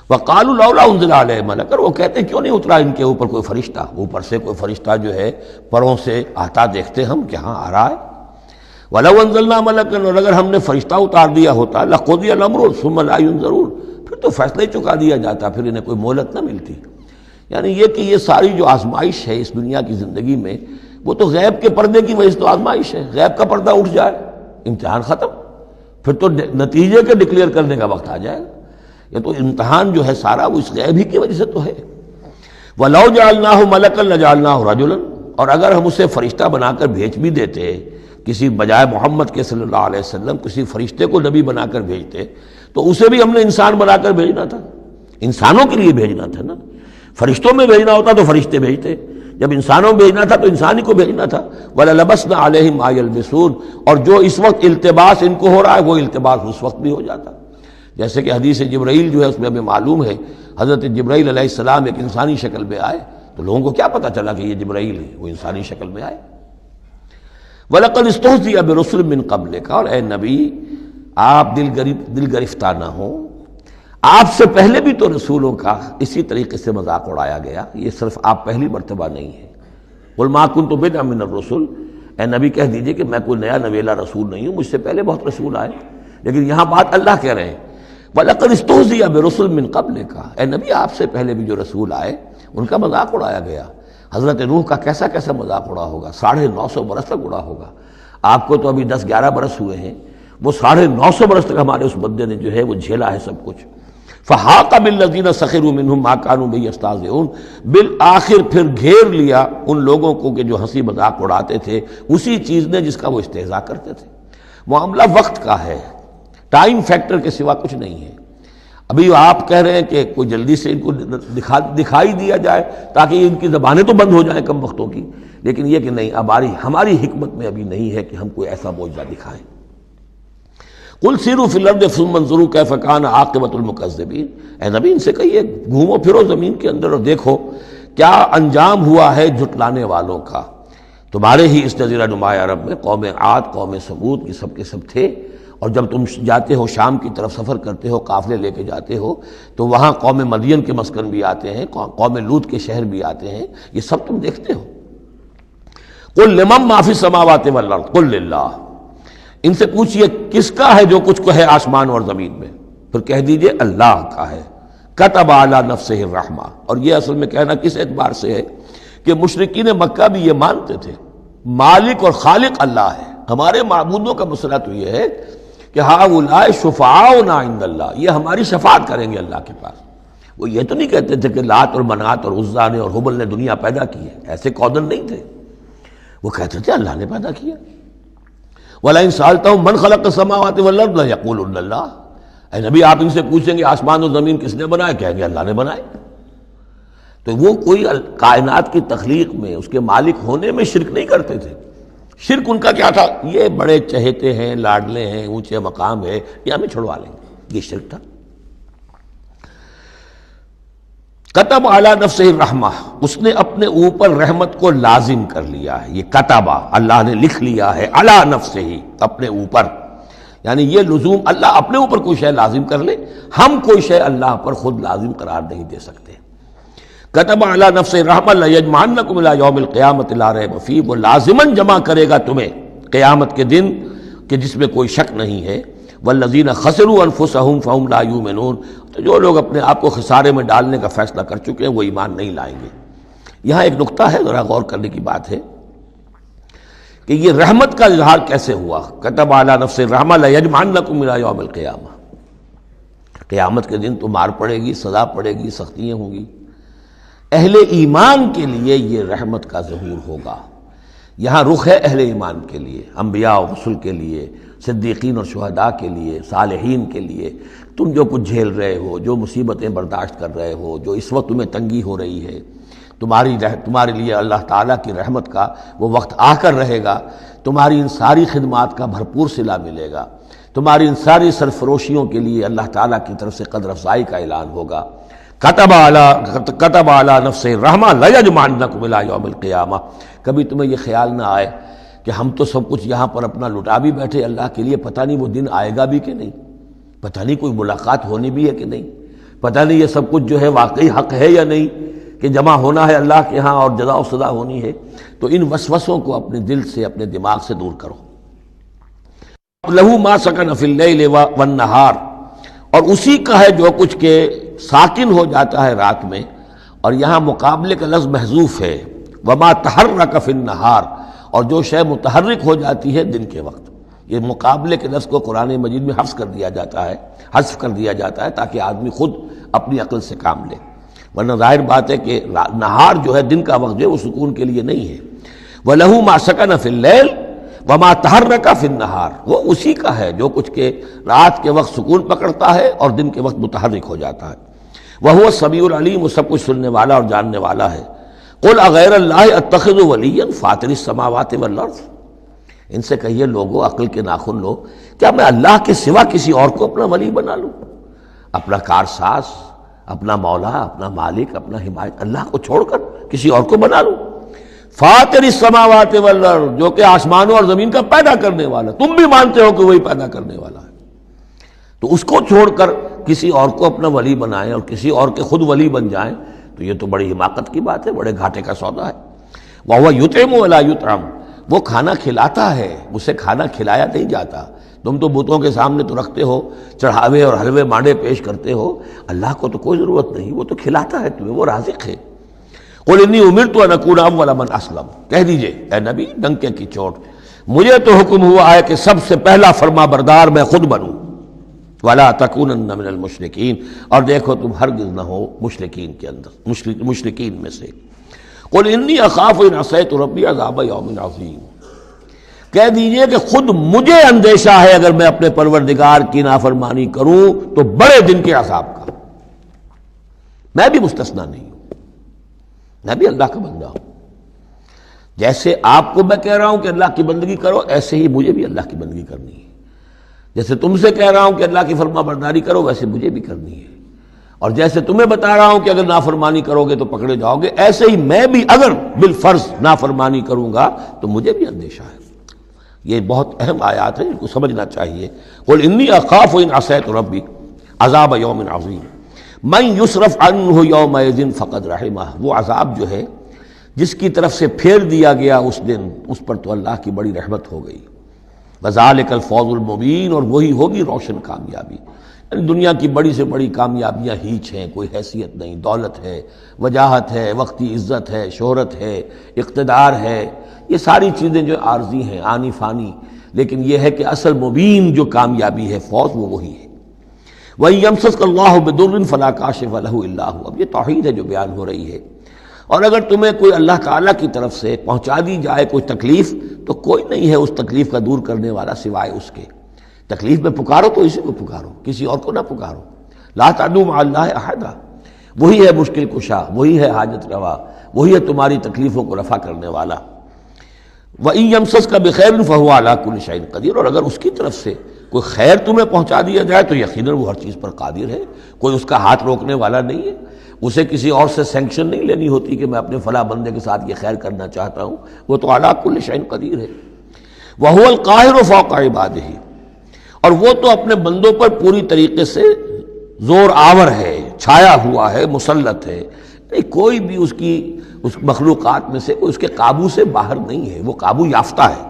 وَقَالُوا لَوْلَا أُنزِلَ عَلَيْهِ مَلَكٌ، وہ کہتے ہیں کیوں نہیں اترا ان کے اوپر کوئی فرشتہ، اوپر سے کوئی فرشتہ جو ہے پروں سے آتا دیکھتے ہم کہ ہاں آ رہا ہے۔ وَلَوْ أَنزَلْنَا مَلَكًا، اور اگر ہم نے فرشتہ اتار دیا ہوتا، لَقُضِيَ الْأَمْرُ ثُمَّ لَا يُنظَرُونَ، پھر تو فیصلہ ہی چکا دیا جاتا، پھر انہیں کوئی مہلت نہ ملتی۔ یعنی یہ کہ یہ ساری جو آزمائش ہے اس دنیا کی زندگی میں، وہ تو غیب کے پردے کی وجہ سے تو آزمائش ہے، غیب کا پردہ اٹھ جائے امتحان ختم، پھر تو نتیجے کے ڈکلیئر کرنے کا وقت آ جائے گا۔ یہ تو امتحان جو ہے سارا وہ اس غیب ہی کی وجہ سے تو ہے۔ وَلَوْ جَعَلْنَاهُ مَلَكًا لَجَعَلْنَاهُ رَجُلًا، اور اگر ہم اسے فرشتہ بنا کر بھیج بھی دیتے، کسی بجائے محمد کے صلی اللہ علیہ وسلم کسی فرشتے کو نبی بنا کر بھیجتے، تو اسے بھی ہم نے انسان بنا کر بھیجنا تھا، انسانوں کے لیے بھیجنا تھا نا۔ فرشتوں میں بھیجنا ہوتا تو فرشتے بھیجتے، جب انسانوں میں بھیجنا تھا تو انسان ہی کو بھیجنا تھا۔ وَلَلَبَسْنَا عَلَيْهِمْ مَا يَلْبِسُونَ، اور جو اس وقت التباس ان کو ہو رہا ہے وہ التباس اس وقت بھی ہو جاتا۔ جیسے کہ حدیث جبرائیل جو ہے اس میں ہمیں معلوم ہے حضرت جبرائیل علیہ السلام ایک انسانی شکل میں آئے، تو لوگوں کو کیا پتہ چلا کہ یہ جبرائیل ہے، وہ انسانی شکل میں آئے۔ وَلَقَدِ اسْتُهْزِئَ بِرُسُلٍ مِّن قَبْلِكَ، اور اے نبی آپ دل گرفتہ نہ ہوں، آپ سے پہلے بھی تو رسولوں کا اسی طریقے سے مذاق اڑایا گیا، یہ صرف آپ پہلی مرتبہ نہیں ہے۔ قُلْ مَا كُنْتُ بِدْعًا مِّنَ الرُّسُلِ، اے نبی کہہ دیجئے کہ میں کوئی نیا نویلا رسول نہیں ہوں، مجھ سے پہلے بہت رسول آئے، لیکن یہاں بات اللہ کہہ رہے ہیں وَلَقَدِ اسْتُهْزِئَ بِرُسُلٍ مِّن قَبْلِكَ، اے نبی آپ سے پہلے بھی جو رسول آئے ان کا مذاق اڑایا گیا۔ حضرت نوح کا کیسا کیسا مذاق اڑا ہوگا، 950 برس تک اڑا ہوگا۔ آپ کو تو ابھی 10-11 برس ہوئے ہیں، وہ 950 برس تک ہمارے اس بندے نے جو ہے وہ جھیلا ہے سب کچھ۔ فَحَاقَ بِالَّذِينَ سَخِرُوا مِنْهُمْ مَا كَانُوا بِهِ يَسْتَهْزِئُونَ، بالآخر پھر گھیر لیا ان لوگوں کو کہ جو ہنسی مذاق اڑاتے تھے اسی چیز نے جس کا وہ استہزاء کرتے تھے۔ معاملہ وقت کا ہے، ٹائم فیکٹر کے سوا کچھ نہیں ہے۔ ابھی آپ کہہ رہے ہیں کہ کوئی جلدی سے ان کو دکھائی دیا جائے تاکہ ان کی زبانیں تو بند ہو جائیں کم وقتوں کی، لیکن یہ کہ نہیں، اب ہماری حکمت میں ابھی نہیں ہے کہ ہم کوئی ایسا معجزہ دکھائیں۔ قُلْ سِیرُوا فِی الْأَرْضِ ثُمَّ انظُرُوا کَیْفَ کَانَ عَاقِبَةُ الْمُکَذِّبِینَ، اے نبی ان سے کہیے گھومو پھرو زمین کے اندر اور دیکھو کیا انجام ہوا ہے جھٹلانے والوں کا۔ تمہارے ہی اس جزیرہ نما عرب میں قوم عاد، قوم سمود یہ سب کے سب تھے، اور جب تم جاتے ہو شام کی طرف سفر کرتے ہو، قافلے لے کے جاتے ہو، تو وہاں قوم مدین کے مسکن بھی آتے ہیں، قوم لوط کے شہر بھی آتے ہیں، یہ سب تم دیکھتے ہو۔ قُلْ لِمَن مَّا فِی السَّمَاوَاتِ وَالْأَرْضِ قُلْ لِلَّهِ، ان سے پوچھئے کس کا ہے جو کچھ کو ہے آسمان اور زمین میں، پھر کہہ دیجئے اللہ کا ہے۔ کتب علی نفسہ الرحمہ، اور یہ اصل میں کہنا کس اعتبار سے ہے کہ مشرکین مکہ بھی یہ مانتے تھے مالک اور خالق اللہ ہے۔ ہمارے معبودوں کا مسئلہ تو یہ ہے کہ ہؤلاء شفعاؤنا عند اللہ، یہ ہماری شفاعت کریں گے اللہ کے پاس۔ وہ یہ تو نہیں کہتے تھے کہ لات اور منات اور عزا نے اور حبل نے دنیا پیدا کی ہے، ایسے قودن نہیں تھے، وہ کہتے تھے اللہ نے پیدا کیا۔ وَلَئِن سَأَلْتَهُم مَّنْ خَلَقَ السَّمَاوَاتِ وَالْأَرْضَ لَيَقُولُنَّ اللَّهُ، اے نبی آپ ان سے پوچھیں گے آسمان و زمین کس نے بنائے، کہیں گے اللہ نے بنائے۔ تو وہ کوئی کائنات کی تخلیق میں اس کے مالک ہونے میں شرک نہیں کرتے تھے۔ شرک ان کا کیا تھا، یہ بڑے چہیتے ہیں، لاڈلے ہیں، اونچے مقام ہے، یہ ہمیں چھڑوا لیں گے، یہ شرک تھا۔ کتب علی نفسہ الرحمہ، اس نے اپنے اوپر رحمت کو لازم کر لیا ہے، یہ کتبہ اللہ نے لکھ لیا ہے، علی نفسہ ہی اپنے اوپر، یعنی یہ لزوم اللہ اپنے اوپر کوئی شے لازم کر لے، ہم کوئی شے اللہ پر خود لازم قرار نہیں دے سکتے۔ کتب علی نفسہ الرحمہ لیجمعنکم الی یوم القیامۃ لا ریب فیہ، وہ لازماً جمع کرے گا تمہیں قیامت کے دن کہ جس میں کوئی شک نہیں ہے۔ والذین خسروا انفسہم فہم لا یؤمنون، تو جو لوگ اپنے آپ کو خسارے میں ڈالنے کا فیصلہ کر چکے ہیں وہ ایمان نہیں لائیں گے۔ یہاں ایک نقطہ ہے، ذرا غور کرنے کی بات ہے کہ یہ رحمت کا اظہار کیسے ہوا۔ کتب علی نفسہ الرحمہ لیجمعنکم الی یوم القیامہ، قیامت کے دن تو مار پڑے گی، سزا پڑے گی، سختیاں ہوں گی۔ اہل ایمان کے لیے یہ رحمت کا ظہور ہوگا، یہاں رخ ہے اہل ایمان کے لیے، انبیاء و رسل کے لیے، صدیقین اور شہداء کے لیے، صالحین کے لیے۔ تم جو کچھ جھیل رہے ہو، جو مصیبتیں برداشت کر رہے ہو، جو اس وقت تمہیں تنگی ہو رہی ہے، تمہارے لیے اللہ تعالیٰ کی رحمت کا وہ وقت آ کر رہے گا، تمہاری ان ساری خدمات کا بھرپور صلہ ملے گا، تمہاری ان سرفروشیوں کے لیے اللہ تعالیٰ کی طرف سے قدر افزائی کا اعلان ہوگا۔ کتب علی نفسہ الرحمہ لیجمعنکم الی یوم القیامہ، کبھی تمہیں یہ خیال نہ آئے کہ ہم تو سب کچھ یہاں پر اپنا لٹا بھی بیٹھے اللہ کے لیے، پتہ نہیں وہ دن آئے گا بھی کہ نہیں، پتہ نہیں کوئی ملاقات ہونی بھی ہے کہ نہیں، پتہ نہیں یہ سب کچھ جو ہے واقعی حق ہے یا نہیں کہ جمع ہونا ہے اللہ کے ہاں اور جزا و سزا ہونی ہے۔ تو ان وسوسوں کو اپنے دل سے، اپنے دماغ سے دور کرو۔ لہ ما سکن فی اللیل والنہار، اور اسی کا ہے جو کچھ کہ ساکن ہو جاتا ہے رات میں، اور یہاں مقابلے کا لفظ محذوف ہے، وما تحرک فی النہار، اور جو شے متحرک ہو جاتی ہے دن کے وقت۔ یہ مقابلے کے لفظ کو قرآن مجید میں حذف کر دیا جاتا ہے تاکہ آدمی خود اپنی عقل سے کام لے، ورنہ ظاہر بات ہے کہ نہار جو ہے دن کا وقت جو ہے وہ سکون کے لیے نہیں ہے۔ وَلَهُ مَا سَكَنَ فِي اللَّيْلِ وَمَا تَحَرَّكَ فِي النَّهَارِ، وہ اسی کا ہے جو کچھ کہ رات کے وقت سکون پکڑتا ہے اور دن کے وقت متحرک ہو جاتا ہے۔ وَهُوَ السَّمِيعُ الْعَلِيمُ، وہ سب کچھ سننے والا اور جاننے والا ہے۔ قُلْ أَغَيْرَ اللَّهِ أَتَّخِذُ وَلِيًّا فَاطِرِ السَّمَاوَاتِ وَالْأَرْضِ، ان سے کہیے لوگو عقل کے ناخن لو، کیا میں اللہ کے سوا کسی اور کو اپنا ولی بنا لوں؟ اپنا کارساز، اپنا مولا، اپنا مالک، اپنا حمایت اللہ کو چھوڑ کر کسی اور کو بنا لوں؟ فاطر السماوات والارض، جو کہ آسمانوں اور زمین کا پیدا کرنے والا، تم بھی مانتے ہو کہ وہی پیدا کرنے والا ہے، تو اس کو چھوڑ کر کسی اور کو اپنا ولی بنائیں اور کسی اور کے خود ولی بن جائیں، تو یہ تو بڑی حماقت کی بات ہے، بڑے گھاٹے کا سودا ہے۔ وَهُوَ يُطْعِمُ وَلَا يُطْعَمُ، وہ کھانا کھلاتا ہے، اسے کھانا کھلایا نہیں جاتا۔ تم تو بتوں کے سامنے تو رکھتے ہو، چڑھاوے اور حلوے مانڈے پیش کرتے ہو، اللہ کو تو کوئی ضرورت نہیں، وہ تو کھلاتا ہے تمہیں، وہ رازق ہے۔ قُلْ إِنِّي أُمِرْتُ أَنْ أَكُونَ أَوَّلَ مَنْ أَسْلَمَ، کہہ دیجئے اے نبی ڈنکے کی چوٹ، مجھے تو حکم ہوا ہے کہ سب سے پہلا فرما بردار میں خود بنوں۔ وَلَا تَكُونَنَّ مِنَ الْمُشْرِكِينَ، اور دیکھو تم ہرگز نہ ہو مشرکین کے اندر، مشرکین میں سے۔ قُلْ إِنِّي أَخَافُ إِنْ عَصَيْتُ رَبِّي عَذَابَ يَوْمٍ عَظِيمٍ، کہہ دیجئے کہ خود مجھے اندیشہ ہے اگر میں اپنے پروردگار کی نافرمانی کروں تو بڑے دن کے عذاب کا، میں بھی مستثنا نہیں ہوں، میں بھی اللہ کا بندہ ہوں۔ جیسے آپ کو میں کہہ رہا ہوں کہ اللہ کی بندگی کرو، ایسے ہی مجھے بھی اللہ کی بندگی کرنی ہے۔ جیسے تم سے کہہ رہا ہوں کہ اللہ کی فرما برداری کرو، ویسے مجھے بھی کرنی ہے۔ اور جیسے تمہیں بتا رہا ہوں کہ اگر نافرمانی کرو گے تو پکڑے جاؤ گے، ایسے ہی میں بھی اگر بالفرض نافرمانی کروں گا تو مجھے بھی اندیشہ ہے۔ یہ بہت اہم آیات ہیں، ان کو سمجھنا چاہیے۔ قل انی اخاف ان عصیت ربی عذاب یوم عظیم من یصرف عنہ یومئذ فقد رحمہ، وہ عذاب جو ہے جس کی طرف سے پھیر دیا گیا اس دن، اس پر تو اللہ کی بڑی رحمت ہو گئی۔ وذالک الفوز المبین، اور وہی ہوگی روشن کامیابی۔ یعنی دنیا کی بڑی سے بڑی کامیابیاں ہیچ ہیں، کوئی حیثیت نہیں، دولت ہے، وجاہت ہے، وقتی عزت ہے، شہرت ہے، اقتدار ہے، یہ ساری چیزیں جو عارضی ہیں، آنی فانی، لیکن یہ ہے کہ اصل مبین جو کامیابی ہے، فوز، وہ وہی ہے۔ وَإِن يَمْسَسْكَ اللَّهُ بِضُرٍّ فَلَا كَاشِفَ لَهُ إِلَّا هُوَ، اب یہ توحید ہے جو بیان ہو رہی ہے۔ اور اگر تمہیں کوئی اللہ تعالیٰ کی طرف سے پہنچا دی جائے کوئی تکلیف، تو کوئی نہیں ہے اس تکلیف کا دور کرنے والا سوائے اس کے۔ تکلیف میں پکارو تو اسی کو پکارو، کسی اور کو نہ پکارو۔ لا تدعوا مع اللہ احدا، وہی ہے مشکل کشا، وہی ہے حاجت روا، وہی ہے تمہاری تکلیفوں کو رفع کرنے والا۔ وَإِن يَمْسَسْكَ بِخَيْرٍ فَهُوَ عَلَىٰ كُلِّ شَيْءٍ قَدِيرٌ، اور اگر اس کی طرف سے کوئی خیر تمہیں پہنچا دیا جائے تو یقیناً وہ ہر چیز پر قادر ہے، کوئی اس کا ہاتھ روکنے والا نہیں ہے۔ اسے کسی اور سے سینکشن نہیں لینی ہوتی کہ میں اپنے فلاں بندے کے ساتھ یہ خیر کرنا چاہتا ہوں، وہ تو عَلَىٰ كُلِّ شَيْءٍ قدیر ہے۔ وَهُوَ الْقَاهِرُ فَوْقَ عِبَادِهِ، اور وہ تو اپنے بندوں پر پوری طریقے سے زور آور ہے، چھایا ہوا ہے، مسلط ہے، کوئی بھی اس مخلوقات میں سے کوئی اس کے قابو سے باہر نہیں ہے، وہ قابو یافتہ ہے۔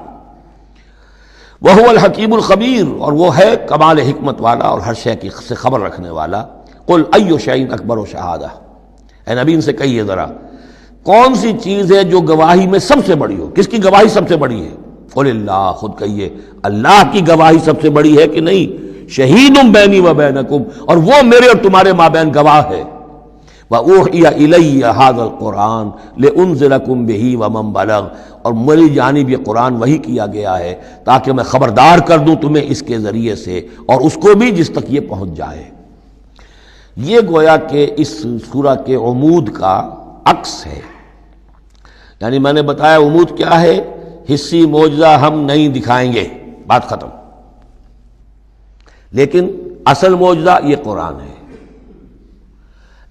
وَهُوَ الْحَكِيمُ الْخَبِيرُ، اور وہ ہے کمال حکمت والا اور ہر شے کی سے خبر رکھنے والا۔ قُلْ أَيُّ شَيْءٍ أَكْبَرُ شَهَادَةً، اے نبی ان سے کہیے ذرا کون سی چیز ہے جو گواہی میں سب سے بڑی ہو؟ کس کی گواہی سب سے بڑی ہے؟ قُلِ اللَّهُ، خود کہیے اللہ کی گواہی سب سے بڑی ہے کہ نہیں؟ شہید بینی و بینکم، اور وہ میرے اور تمہارے مابین گواہ ہے۔ وَأُوحِيَ إِلَيَّ هَذَا الْقُرْآنُ لِأُنذِرَكُم بِهِ وَمَن بَلَغَ، اور میری جانب یہ قرآن وحی کیا گیا ہے تاکہ میں خبردار کر دوں تمہیں اس کے ذریعے سے، اور اس کو بھی جس تک یہ پہنچ جائے۔ یہ گویا کہ اس سورہ کے عمود کا عکس ہے۔ یعنی میں نے بتایا عمود کیا ہے، حصی معجزہ ہم نہیں دکھائیں گے، بات ختم۔ لیکن اصل معجزہ یہ قرآن ہے۔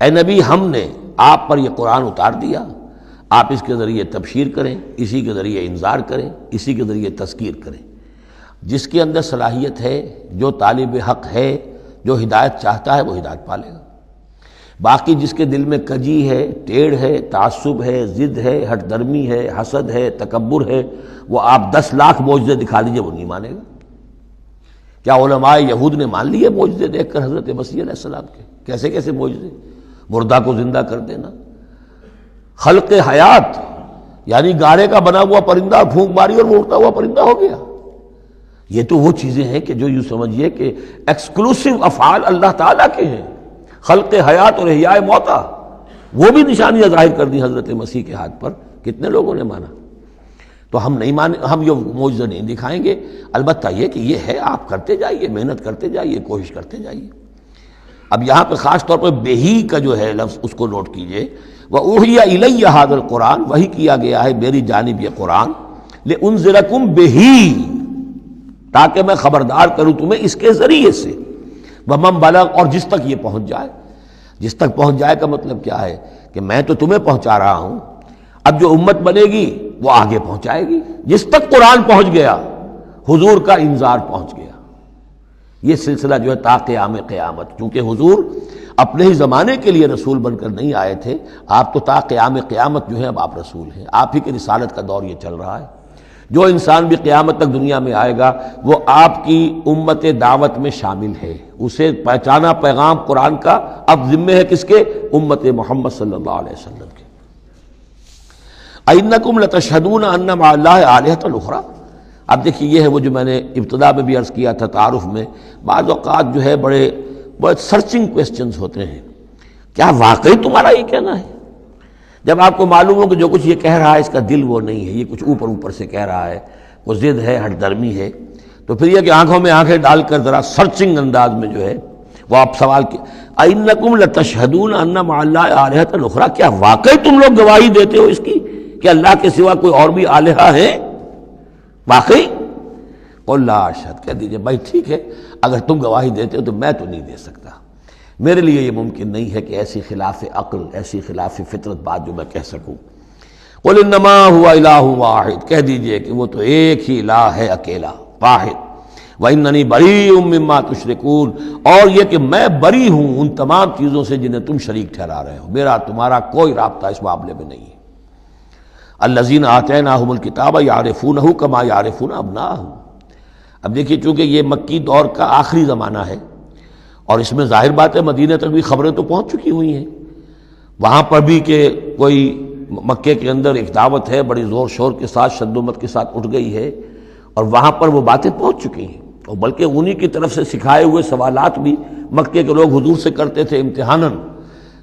اے نبی ہم نے آپ پر یہ قرآن اتار دیا، آپ اس کے ذریعے تبشیر کریں، اسی کے ذریعے انذار کریں، اسی کے ذریعے تذکیر کریں۔ جس کے اندر صلاحیت ہے، جو طالب حق ہے، جو ہدایت چاہتا ہے، وہ ہدایت پالے گا۔ باقی جس کے دل میں کجی ہے، ٹیڑھ ہے، تعصب ہے، ضد ہے، ہٹ درمی ہے، حسد ہے، تکبر ہے، وہ آپ 10 لاکھ معجزے دکھا دیجئے وہ نہیں مانے گا۔ کیا علماء یہود نے مان لیے معجزے دیکھ کر حضرت مسیح علیہ السلام کے؟ کیسے کیسے معجزے، مردہ کو زندہ کر دینا، خلق حیات، یعنی گارے کا بنا ہوا پرندہ پھونک ماری اور وہ اڑتا ہوا پرندہ ہو گیا۔ یہ تو وہ چیزیں ہیں کہ جو یوں سمجھیے کہ ایکسکلوسیو افعال اللہ تعالیٰ کے ہیں، خلق حیات اور احیاء موتا، وہ بھی نشانیاں ظاہر کر دی حضرت مسیح کے ہاتھ پر۔ کتنے لوگوں نے مانا؟ تو ہم نہیں مانے، ہم یہ معجزہ نہیں دکھائیں گے۔ البتہ یہ کہ یہ ہے، آپ کرتے جائیے، محنت کرتے جائیے، کوشش کرتے جائیے۔ اب یہاں پہ خاص طور پر بہی کا جو ہے لفظ اس کو نوٹ کیجئے۔ وَأُوحِيَ إِلَيَّ هَذَا الْقُرْآنُ، وحی کیا گیا ہے میری جانب یہ قرآن، لِأُنذِرَكُم بِهِ، تاکہ میں خبردار کروں تمہیں اس کے ذریعے سے۔ ومن بلغ، اور جس تک یہ پہنچ جائے. جس تک پہنچ جائے کا مطلب کیا ہے کہ میں تو تمہیں پہنچا رہا ہوں، اب جو امت بنے گی وہ آگے پہنچائے گی. جس تک قرآن پہنچ گیا حضور کا انذار پہنچ گیا. یہ سلسلہ جو ہے تا قیام قیامت، چونکہ حضور اپنے ہی زمانے کے لیے رسول بن کر نہیں آئے تھے، آپ تو تا قیام قیامت جو ہے اب آپ رسول ہیں. آپ ہی کی رسالت کا دور یہ چل رہا ہے. جو انسان بھی قیامت تک دنیا میں آئے گا وہ آپ کی امت دعوت میں شامل ہے. اسے پہچانا پیغام قرآن کا اب ذمہ ہے کس کے؟ امت محمد صلی اللہ علیہ وسلم کے. اِنَّكُمْ لَتَشْهَدُونَ أَنَّ مَعَ اللَّهِ آلِهَةً أُخْرَىٰ. اب دیکھیے یہ ہے وہ جو میں نے ابتدا میں بھی عرض کیا تھا تعارف میں، بعض اوقات جو ہے بڑے سرچنگ کویسچنز ہوتے ہیں. کیا واقعی تمہارا یہ کہنا ہے؟ جب آپ کو معلوم ہو کہ جو کچھ یہ کہہ رہا ہے اس کا دل وہ نہیں ہے، یہ کچھ اوپر سے کہہ رہا ہے، وہ ضد ہے، ہٹ درمی ہے، تو پھر یہ کہ آنکھوں میں آنکھیں ڈال کر ذرا سرچنگ انداز میں جو ہے وہ آپ سوال کی اِنَّكُمْ لَتَشْهَدُونَ أَنَّ مَعَ اللَّهِ آلِهَةً أُخْرَىٰ. کیا واقعی تم لوگ گواہی دیتے ہو اس کی کہ اللہ کے سوا کوئی اور بھی آلہہ ہے؟ واقعی؟ قُل لَا أَشْهَدُ، کہہ دیجئے بھائی ٹھیک ہے، اگر تم گواہی دیتے ہو تو میں تو نہیں دے سکتا. میرے لیے یہ ممکن نہیں ہے کہ ایسی خلاف عقل، ایسی خلاف فطرت بات جو میں کہہ سکوں. قُلْ إِنَّمَا هُوَ إِلَٰهٌ وَاحِدٌ، کہہ دیجئے کہ وہ تو ایک ہی الہ ہے، اکیلا، واحد. وَإِنَّنِي بَرِيءٌ مِّمَّا تُشْرِكُونَ، اور یہ کہ میں بری ہوں ان تمام چیزوں سے جنہیں تم شریک ٹھہرا رہے ہو. میرا تمہارا کوئی رابطہ اس معاملے میں نہیں ہے. الَّذِينَ آتَيْنَاهُمُ الْكِتَابَ يَعْرِفُونَهُ كَمَا يَعْرِفُونَ أَبْنَاءَهُمْ. اب دیکھیے چونکہ یہ مکی دور کا آخری زمانہ ہے اور اس میں ظاہر بات ہے مدینہ تک بھی خبریں تو پہنچ چکی ہوئی ہیں. وہاں پر بھی کہ کوئی مکے کے اندر ایک دعوت ہے بڑی زور شور کے ساتھ، شد و مت کے ساتھ اٹھ گئی ہے، اور وہاں پر وہ باتیں پہنچ چکی ہیں. اور بلکہ انہی کی طرف سے سکھائے ہوئے سوالات بھی مکے کے لوگ حضور سے کرتے تھے امتحاناً.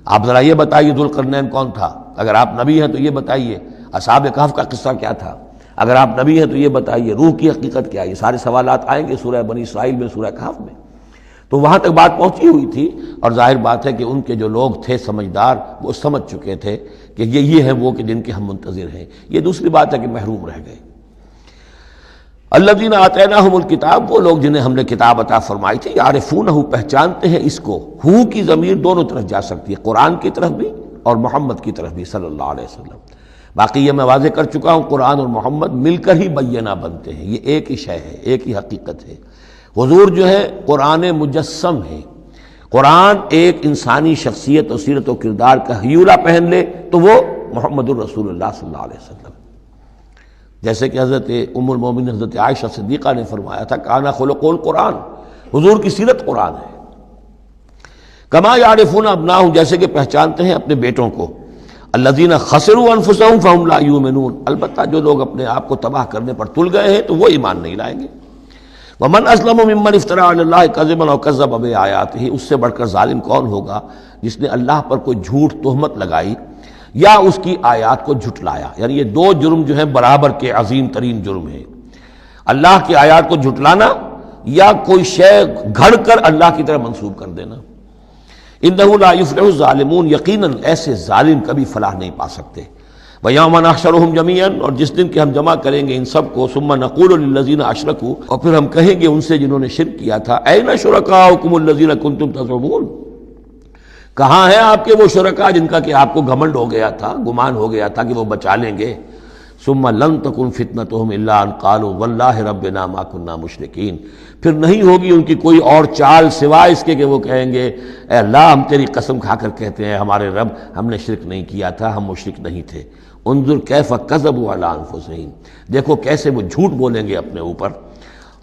آپ ذرا یہ بتائیے ذوالقرنین کون تھا؟ اگر آپ نبی ہیں تو یہ بتائیے. اصحاب کہف کا قصہ کیا تھا؟ اگر آپ نبی ہیں تو یہ بتائیے. روح کی حقیقت کیا ہے؟ یہ سارے سوالات آئیں گے سورہ بنی اسرائیل میں، سورہ کہف میں. تو وہاں تک بات پہنچی ہوئی تھی، اور ظاہر بات ہے کہ ان کے جو لوگ تھے سمجھدار وہ سمجھ چکے تھے کہ یہ ہیں وہ کہ جن کے ہم منتظر ہیں. یہ دوسری بات ہے کہ محروم رہ گئے. الذین آتیناہم الکتاب، وہ لوگ جنہیں ہم نے کتاب عطا فرمائی تھی، یعرفونہ، پہچانتے ہیں اس کو. ہو کی ضمیر دونوں طرف جا سکتی ہے، قرآن کی طرف بھی اور محمد کی طرف بھی صلی اللہ علیہ وسلم. باقی یہ میں واضح کر چکا ہوں قرآن اور محمد مل کر ہی بینہ بنتے ہیں، یہ ایک ہی شے ہے، ایک ہی حقیقت ہے. حضور جو ہے قرآن مجسم ہے. قرآن ایک انسانی شخصیت اور سیرت و کردار کا ہیولہ پہن لے تو وہ محمد الرسول اللہ صلی اللہ علیہ وسلم. جیسے کہ حضرت ام المومنین حضرت عائشہ صدیقہ نے فرمایا تھا کانا خلق القرآن، حضور کی سیرت قرآن ہے. کما یعرفون ابناہم، جیسے کہ پہچانتے ہیں اپنے بیٹوں کو. الذین خسروا انفسهم فهم لا یؤمنون، البتہ جو لوگ اپنے آپ کو تباہ کرنے پر تل گئے ہیں تو وہ ایمان نہیں لائیں گے. ومن اسلم ممن افترى على الله كذبا وكذب بآياته، اس سے بڑھ کر ظالم کون ہوگا جس نے اللہ پر کوئی جھوٹ تہمت لگائی یا اس کی آیات کو جھٹلایا. یعنی یہ دو جرم جو ہیں برابر کے عظیم ترین جرم ہیں، اللہ کی آیات کو جھٹلانا یا کوئی شے گھڑ کر اللہ کی طرف منسوب کر دینا. انہ لا یفلح الظالمون، یقیناً ایسے ظالم کبھی فلاح نہیں پا سکتے. وَيَوْمَ نَحْشُرُهُمْ جَمِيعًا، اور جس دن کہ ہم جمع کریں گے ان سب کو. ثُمَّ نَقُولُ لِلَّذِينَ أَشْرَكُوا، اور پھر ہم کہیں گے ان سے جنہوں نے شرک کیا تھا، أَيْنَ شُرَكَاؤُكُمُ الَّذِينَ كُنتُمْ تَزْعُمُونَ، کہاں ہیں آپ کے وہ شرکا جن کا کہ آپ کو گھمنڈ ہو گیا تھا، گمان ہو گیا تھا کہ وہ بچا لیں گے. ثُمَّ لَمْ تَكُنْ فِتْنَتُهُمْ إِلَّا أَنْ قَالُوا وَاللَّهِ رَبِّنَا مَا كُنَّا مُشْرِكِينَ، پھر نہیں ہوگی ان کی کوئی اور چال سوائے اس کے کہ وہ کہیں گے اے اللہ ہم تیری قسم کھا کر کہتے ہیں ہمارے رب ہم نے شرک نہیں کیا تھا، ہم مشرک نہیں تھے. انظر کیف کذبوا علی انفسہم، دیکھو کیسے وہ جھوٹ بولیں گے اپنے اوپر.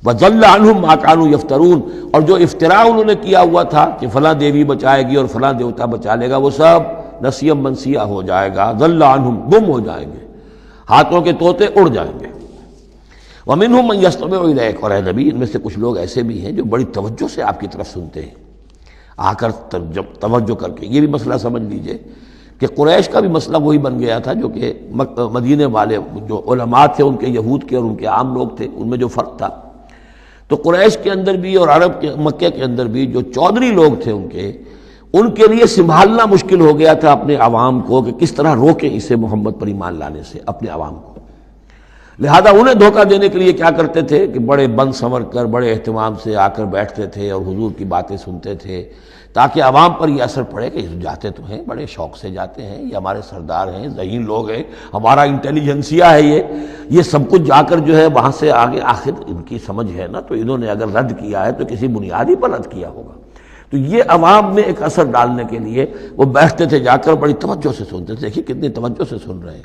وضل عنہم ما کانوا یفترون، اور جو افتراء انہوں نے کیا ہوا تھا کہ فلاں دیوی بچائے گی اور فلاں دیوتا بچا لے گا، وہ سب نسیہ منسیہ ہو جائے گا. ضل عنہم، گم ہو جائیں گے، ہاتھوں کے طوطے اڑ جائیں گے. ومنہم من یستمع الیک، اور اے نبی ان میں سے کچھ لوگ ایسے بھی ہیں جو بڑی توجہ سے آپ کی طرف سنتے ہیں، آ کر توجہ کر کے. یہ بھی مسئلہ سمجھ لیجئے کہ قریش کا بھی مسئلہ وہی بن گیا تھا جو کہ مدینے والے جو علماء تھے ان کے یہود کے اور ان کے عام لوگ تھے ان میں جو فرق تھا. تو قریش کے اندر بھی اور عرب کے مکے کے اندر بھی جو چودھری لوگ تھے ان کے لیے سنبھالنا مشکل ہو گیا تھا اپنے عوام کو کہ کس طرح روکیں اسے محمد پر ایمان لانے سے اپنے عوام کو. لہذا انہیں دھوکہ دینے کے لیے کیا کرتے تھے کہ بڑے بند سنور کر بڑے اہتمام سے آ کر بیٹھتے تھے اور حضور کی باتیں سنتے تھے، تاکہ عوام پر یہ اثر پڑے کہ یہ جاتے تو ہیں، بڑے شوق سے جاتے ہیں، یہ ہمارے سردار ہیں، ذہین لوگ ہیں، ہمارا انٹیلیجنسیا ہے، یہ سب کچھ جا کر جو ہے وہاں سے آگے آخر ان کی سمجھ ہے نا، تو انہوں نے اگر رد کیا ہے تو کسی بنیادی پر رد کیا ہوگا۔ تو یہ عوام میں ایک اثر ڈالنے کے لیے وہ بیٹھتے تھے، جا کر بڑی توجہ سے سنتے تھے، دیکھیے کتنی توجہ سے سن رہے ہیں،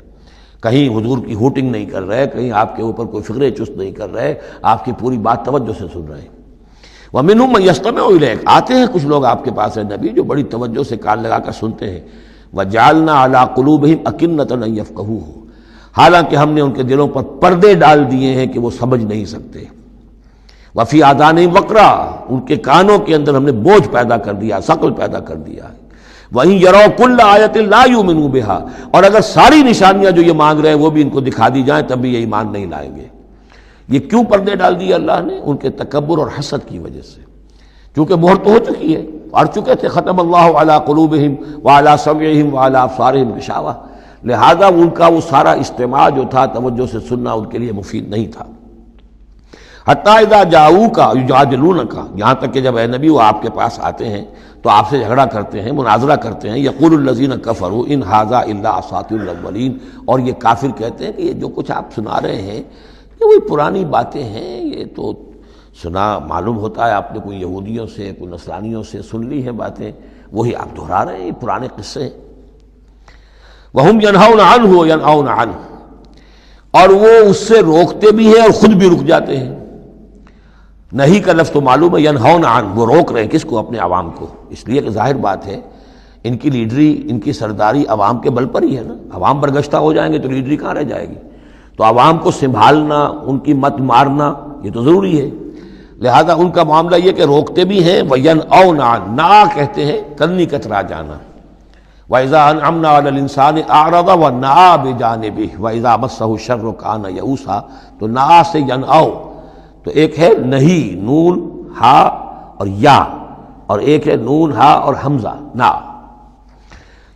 کہیں حضور کی ہوٹنگ نہیں کر رہے، کہیں آپ کے اوپر کوئی فکرے چست نہیں کر رہے، آپ کی پوری بات توجہ سے سن رہے ہیں۔ وَمِنْهُمْ مَن يَسْتَمِعُ إِلَيْكَ، آتے ہیں کچھ لوگ آپ کے پاس ہے نبی جو بڑی توجہ سے کان لگا کر سنتے ہیں۔ وَجَعَلْنَا عَلَىٰ قُلُوبِهِمْ أَكِنَّةً أَن يَفْقَهُوهُ، حالانکہ ہم نے ان کے دلوں پر پردے ڈال دیے ہیں کہ وہ سمجھ نہیں سکتے۔ وَفِي آذَانِهِمْ وَقْرًا، ان کے کانوں کے اندر ہم نے بوجھ پیدا کر دیا، ثقل پیدا کر دیا ہے۔ وَإِن يَرَوْا كُلَّ آيَةٍ لَا يُؤْمِنُوا بِهَا، اور اگر ساری نشانیاں جو یہ مانگ رہے ہیں وہ بھی ان کو دکھا دی جائیں تب بھی یہ ایمان نہیں لائیں گے۔ یہ کیوں پردے ڈال دیے اللہ نے؟ ان کے تکبر اور حسد کی وجہ سے، چونکہ مہر تو ہو چکی ہے، پڑھ چکے تھے ختم اللہ علی قلوبہم وعلی سمعہم وعلی ابصارہم غشاوہ، لہذا ان کا وہ سارا استماع جو تھا، توجہ سے سننا ان کے لیے مفید نہیں تھا۔ حتیٰ اذا جاؤوک یجادلونک، یہاں تک کہ جب اے نبی وہ آپ کے پاس آتے ہیں تو آپ سے جھگڑا کرتے ہیں، مناظرہ کرتے ہیں، یقول الذین کفروا ان ھذا الا اساطیر الاولین، اور یہ کافر کہتے ہیں کہ یہ جو کچھ آپ سنا رہے ہیں یہ وہی پرانی باتیں ہیں، یہ تو سنا معلوم ہوتا ہے آپ نے کوئی یہودیوں سے کوئی نصرانیوں سے سن لی ہیں باتیں، وہی آپ دہرا رہے ہیں، یہ پرانے قصے ہیں۔ وَهُمْ يَنْهَوْنَ عَنْهُ وَيَنْأَوْنَ عَنْهُ، اور وہ اس سے روکتے بھی ہیں اور خود بھی رک جاتے ہیں۔ نہیں کا لفظ تو معلوم ہے، ینہون عن، وہ روک رہے ہیں کس کو؟ اپنے عوام کو، اس لیے کہ ظاہر بات ہے ان کی لیڈری، ان کی سرداری عوام کے بل پر ہی ہے نا، عوام برگشتہ ہو جائیں گے تو لیڈری کہاں رہ جائے گی؟ تو عوام کو سنبھالنا، ان کی مت مارنا یہ تو ضروری ہے، لہذا ان کا معاملہ یہ کہ روکتے بھی ہیں۔ وَيَنْأَوْنَ عَنْ، نا کہتے ہیں کنی کترا جانا۔ وَإِذَا أَنْعَمْنَا عَلَى الْإِنسَانِ أَعْرَضَ وَنَأَىٰ بِجَانِبِهِ وَإِذَا مَسَّهُ الشَّرُّ كَانَ يَئُوسًا، تو نا سے ینأو، تو ایک ہے نہیں، نون ہا اور یا، اور ایک ہے نون ہا اور حمزہ نا۔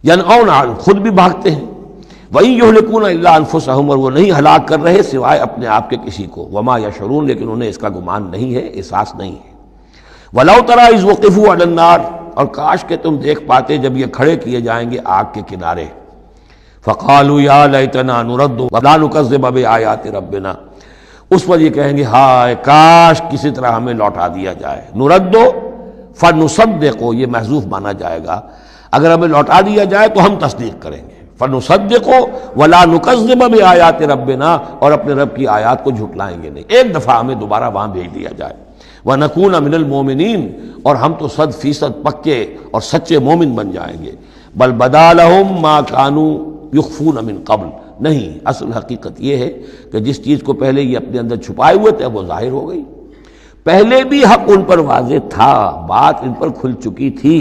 ینأون عن، خود بھی بھاگتے ہیں۔ وَإِن يُهْلِكُونَ إِلَّا أَنفُسَهُمْ، اور وہ نہیں ہلاک کر رہے سوائے اپنے آپ کے کسی کو۔ وَمَا يَشْعُرُونَ، لیکن انہیں اس کا گمان نہیں ہے، احساس نہیں ہے۔ وَلَوْ تَرَىٰ إِذْ وُقِفُوا عَلَى النَّارِ، اور کاش کہ تم دیکھ پاتے جب یہ کھڑے کیے جائیں گے آگ کے کنارے۔ فَقَالُوا يَا لَيْتَنَا نُرَدُّ وَلَا نُكَذِّبَ بِآيَاتِ رَبِّنَا، اس پر یہ کہیں گے ہائے کاش کسی طرح ہمیں لوٹا دیا جائے۔ نردو فنصدقو، یہ محذوف مانا جائے گا، اگر ہمیں لوٹا دیا جائے تو ہم تصدیق کریں گے۔ فنصدقو ولا نکذب بآیات ربنا، اور اپنے رب کی آیات کو جھٹلائیں گے نہیں، ایک دفعہ ہمیں دوبارہ وہاں بھیج دیا جائے۔ ونکون من المؤمنین، اور ہم تو 100% پکے اور سچے مومن بن جائیں گے۔ بل بدا لہم ما کانوا یخفون من قبل، نہیں، اصل حقیقت یہ ہے کہ جس چیز کو پہلے یہ اپنے اندر چھپائے ہوئے تھے وہ ظاہر ہو گئی۔ پہلے بھی حق ان پر واضح تھا، بات ان پر کھل چکی تھی،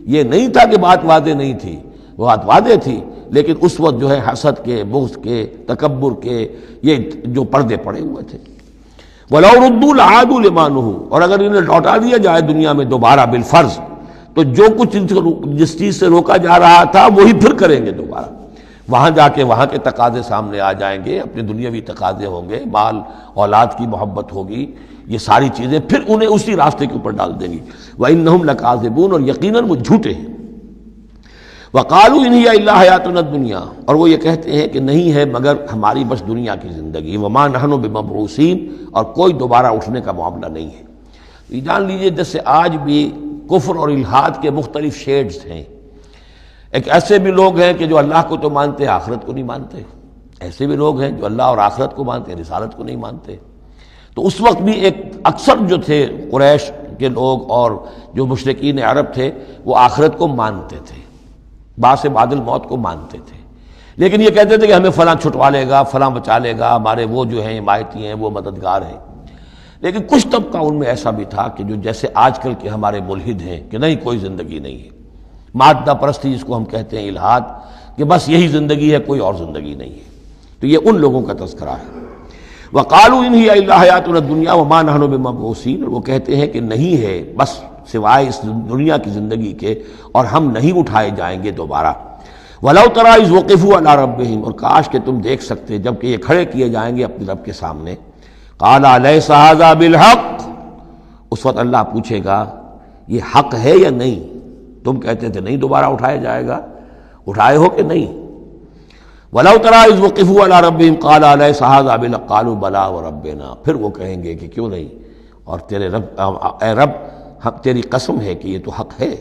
یہ نہیں تھا کہ بات واضح نہیں تھی، وہ بات واضح تھی، لیکن اس وقت جو ہے حسد کے، بغض کے، تکبر کے یہ جو پردے پڑے ہوئے تھے۔ وَلَوْ رُدُّوا لَعَادُوا لِمَا نُهُوا، اور اگر انہیں لوٹا دیا جائے دنیا میں دوبارہ بالفرض، تو جو کچھ ان کو جس چیز سے روکا جا رہا تھا وہی پھر کریں گے دوبارہ، وہاں جا کے وہاں کے تقاضے سامنے آ جائیں گے، اپنے دنیاوی تقاضے ہوں گے، مال اولاد کی محبت ہوگی، یہ ساری چیزیں پھر انہیں اسی راستے کے اوپر ڈال دیں گی۔ وَإِنَّهُمْ لَكَاذِبُونَ، اور یقیناً وہ جھوٹے ہیں۔ وَقَالُوا إِنْ هِيَ إِلَّا حَيَاتُنَا الدُّنْيَا، اور وہ یہ کہتے ہیں کہ نہیں ہے مگر ہماری بس دنیا کی زندگی۔ وَمَا نَحْنُ بِمَبْعُوثِينَ، اور کوئی دوبارہ اٹھنے کا معاملہ نہیں ہے۔ یہ جان لیجئے جیسے آج بھی کفر اور الحاد کے مختلف شیڈز ہیں، ایک ایسے بھی لوگ ہیں کہ جو اللہ کو تو مانتے ہیں، آخرت کو نہیں مانتے، ایسے بھی لوگ ہیں جو اللہ اور آخرت کو مانتے ہیں، رسالت کو نہیں مانتے۔ تو اس وقت بھی ایک اکثر جو تھے قریش کے لوگ اور جو مشرکین عرب تھے وہ آخرت کو مانتے تھے، باعث بعد الموت کو مانتے تھے، لیکن یہ کہتے تھے کہ ہمیں فلاں چھٹوا لے گا، فلاں بچا لے گا، ہمارے وہ جو ہیں حمایتی ہیں، وہ مددگار ہیں۔ لیکن کچھ طبقہ ان میں ایسا بھی تھا کہ جو جیسے آج کل کے ہمارے ملحد ہیں کہ نہیں کوئی زندگی نہیں ہے، مادہ پرستی جس کو ہم کہتے ہیں، الحاد، کہ بس یہی زندگی ہے، کوئی اور زندگی نہیں ہے۔ تو یہ ان لوگوں کا تذکرہ ہے۔ وَقَالُوا إِنْ هِيَ إِلَّا حَيَاتُنَا الدُّنْيَا وَمَا نَحْنُ بِمَبْعُوثِينَ، اور وہ کہتے ہیں کہ نہیں ہے بس سوائے اس دنیا کی زندگی کے، اور ہم نہیں اٹھائے جائیں گے دوبارہ۔ وَلَوْ تَرَىٰ إِذْ وُقِفُوا عَلَىٰ رَبِّهِمْ، اور کاش کہ تم دیکھ سکتے جب کہ یہ کھڑے کیے جائیں گے اپنے رب کے سامنے. قَالَ أَلَيْسَ هَٰذَا بِالْحَقِّ، اس وقت اللہ پوچھے گا یہ حق ہے یا نہیں؟ تم کہتے تھے نہیں دوبارہ اٹھایا جائے گا، اٹھائے ہو کہ نہیں؟ وَلَوْ تَرَىٰ إِذْ وُقِفُوا عَلَىٰ رَبِّهِمْ قَالَ أَلَيْسَ هَٰذَا بِالْحَقِّ قَالُوا بَلَىٰ وَرَبِّنَا، پھر وہ کہیں گے کہ کیوں نہیں، اور تیرے رب، اے رب تیری قسم ہے کہ یہ تو حق ہے.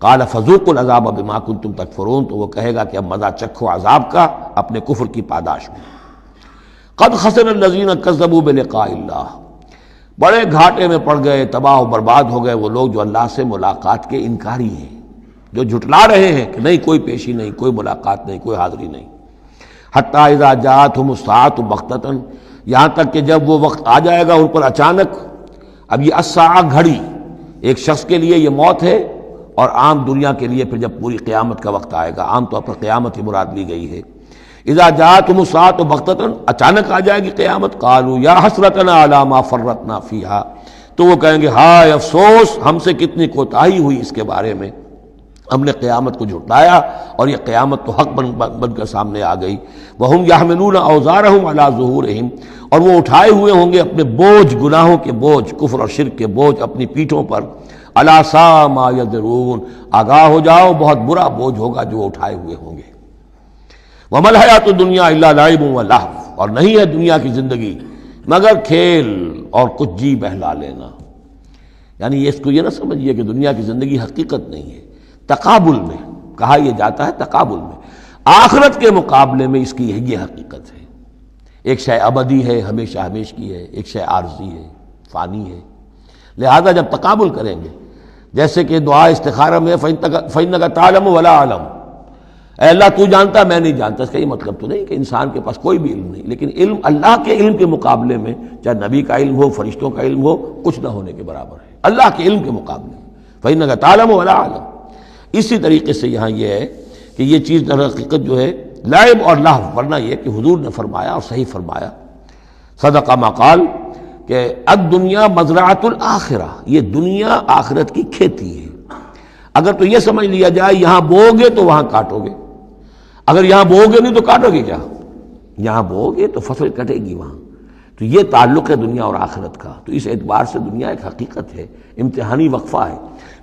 قال فذوقوا العذاب بما کنتم تکفرون، تو وہ کہے گا کہ اب مزہ چکھو عذاب کا اپنے کفر کی پاداش میں. قد خسر الذین کذبوا بلقاء اللہ، بڑے گھاٹے میں پڑ گئے، تباہ و برباد ہو گئے وہ لوگ جو اللہ سے ملاقات کے انکاری ہیں، جو جھٹلا رہے ہیں کہ نہیں کوئی پیشی نہیں، کوئی ملاقات نہیں، کوئی حاضری نہیں. حتی اذا جاءتهم الساعة بغتۃ، یہاں تک کہ جب وہ وقت آ جائے گا ان پر اچانک. اب یہ الساعہ گھڑی ایک شخص کے لیے یہ موت ہے، اور عام دنیا کے لیے پھر جب پوری قیامت کا وقت آئے گا، عام طور پر قیامت ہی مراد لی گئی ہے. اذا جاءتهم الساعة بغتۃ، اچانک آ جائے گی قیامت. قالوا یا حسرتنا علی ما فرطنا فیہا، تو وہ کہیں گے ہائے افسوس ہم سے کتنی کوتاہی ہوئی اس کے بارے میں، ہم نے قیامت کو جھٹلایا اور یہ قیامت تو حق بن کر سامنے آ گئی. وَهُمْ يَحْمِلُونَ أَوْزَارَهُمْ عَلَىٰ ظُهُورِهِمْ، اور وہ اٹھائے ہوئے ہوں گے اپنے بوجھ، گناہوں کے بوجھ، کفر اور شرک کے بوجھ اپنی پیٹھوں پر. عَلَىٰ سَاءَ مَا يَزِرُونَ، آگاہ ہو جاؤ بہت برا بوجھ ہوگا جو اٹھائے ہوئے ہوں گے. وَمَا الْحَيَاةُ الدُّنْيَا إِلَّا لَعِبٌ وَلَهْوٌ، اور نہیں ہے دنیا کی زندگی مگر کھیل اور کچھ جی بہلا لینا. یعنی اس کو یہ نہ سمجھیے کہ دنیا کی زندگی حقیقت نہیں ہے. تقابل میں کہا یہ جاتا ہے، تقابل میں آخرت کے مقابلے میں اس کی یہ حقیقت ہے. ایک شے ابدی ہے، ہمیشہ ہمیش کی ہے، ایک شے عارضی ہے، فانی ہے. لہذا جب تقابل کریں گے، جیسے کہ دعا استخارہ میں فَإِنَّكَ تَعْلَمُ وَلَا أَعْلَمُ، اے اللہ تو جانتا میں نہیں جانتا، اس کا یہ مطلب تو نہیں کہ انسان کے پاس کوئی بھی علم نہیں، لیکن علم اللہ کے علم کے مقابلے میں، چاہے نبی کا علم ہو، فرشتوں کا علم ہو، کچھ نہ ہونے کے برابر ہے اللہ کے علم کے مقابلے میں. فَإِنَّكَ تَعْلَمُ وَلَا أَعْلَمُ. اسی طریقے سے یہاں یہ ہے کہ یہ چیز در حقیقت جو ہے لعب اور لہو، ورنہ یہ کہ حضور نے فرمایا اور صحیح فرمایا، صدق ما قال، کہ الدنیا مزرعۃ الآخرہ، یہ دنیا آخرت کی کھیتی ہے. اگر تو یہ سمجھ لیا جائے یہاں بو گے تو وہاں کاٹو گے، اگر یہاں بو گے نہیں تو کاٹو گے کیا؟ یہاں بو گے تو فصل کٹے گی وہاں. تو یہ تعلق ہے دنیا اور آخرت کا. تو اس اعتبار سے دنیا ایک حقیقت ہے، امتحانی وقفہ ہے.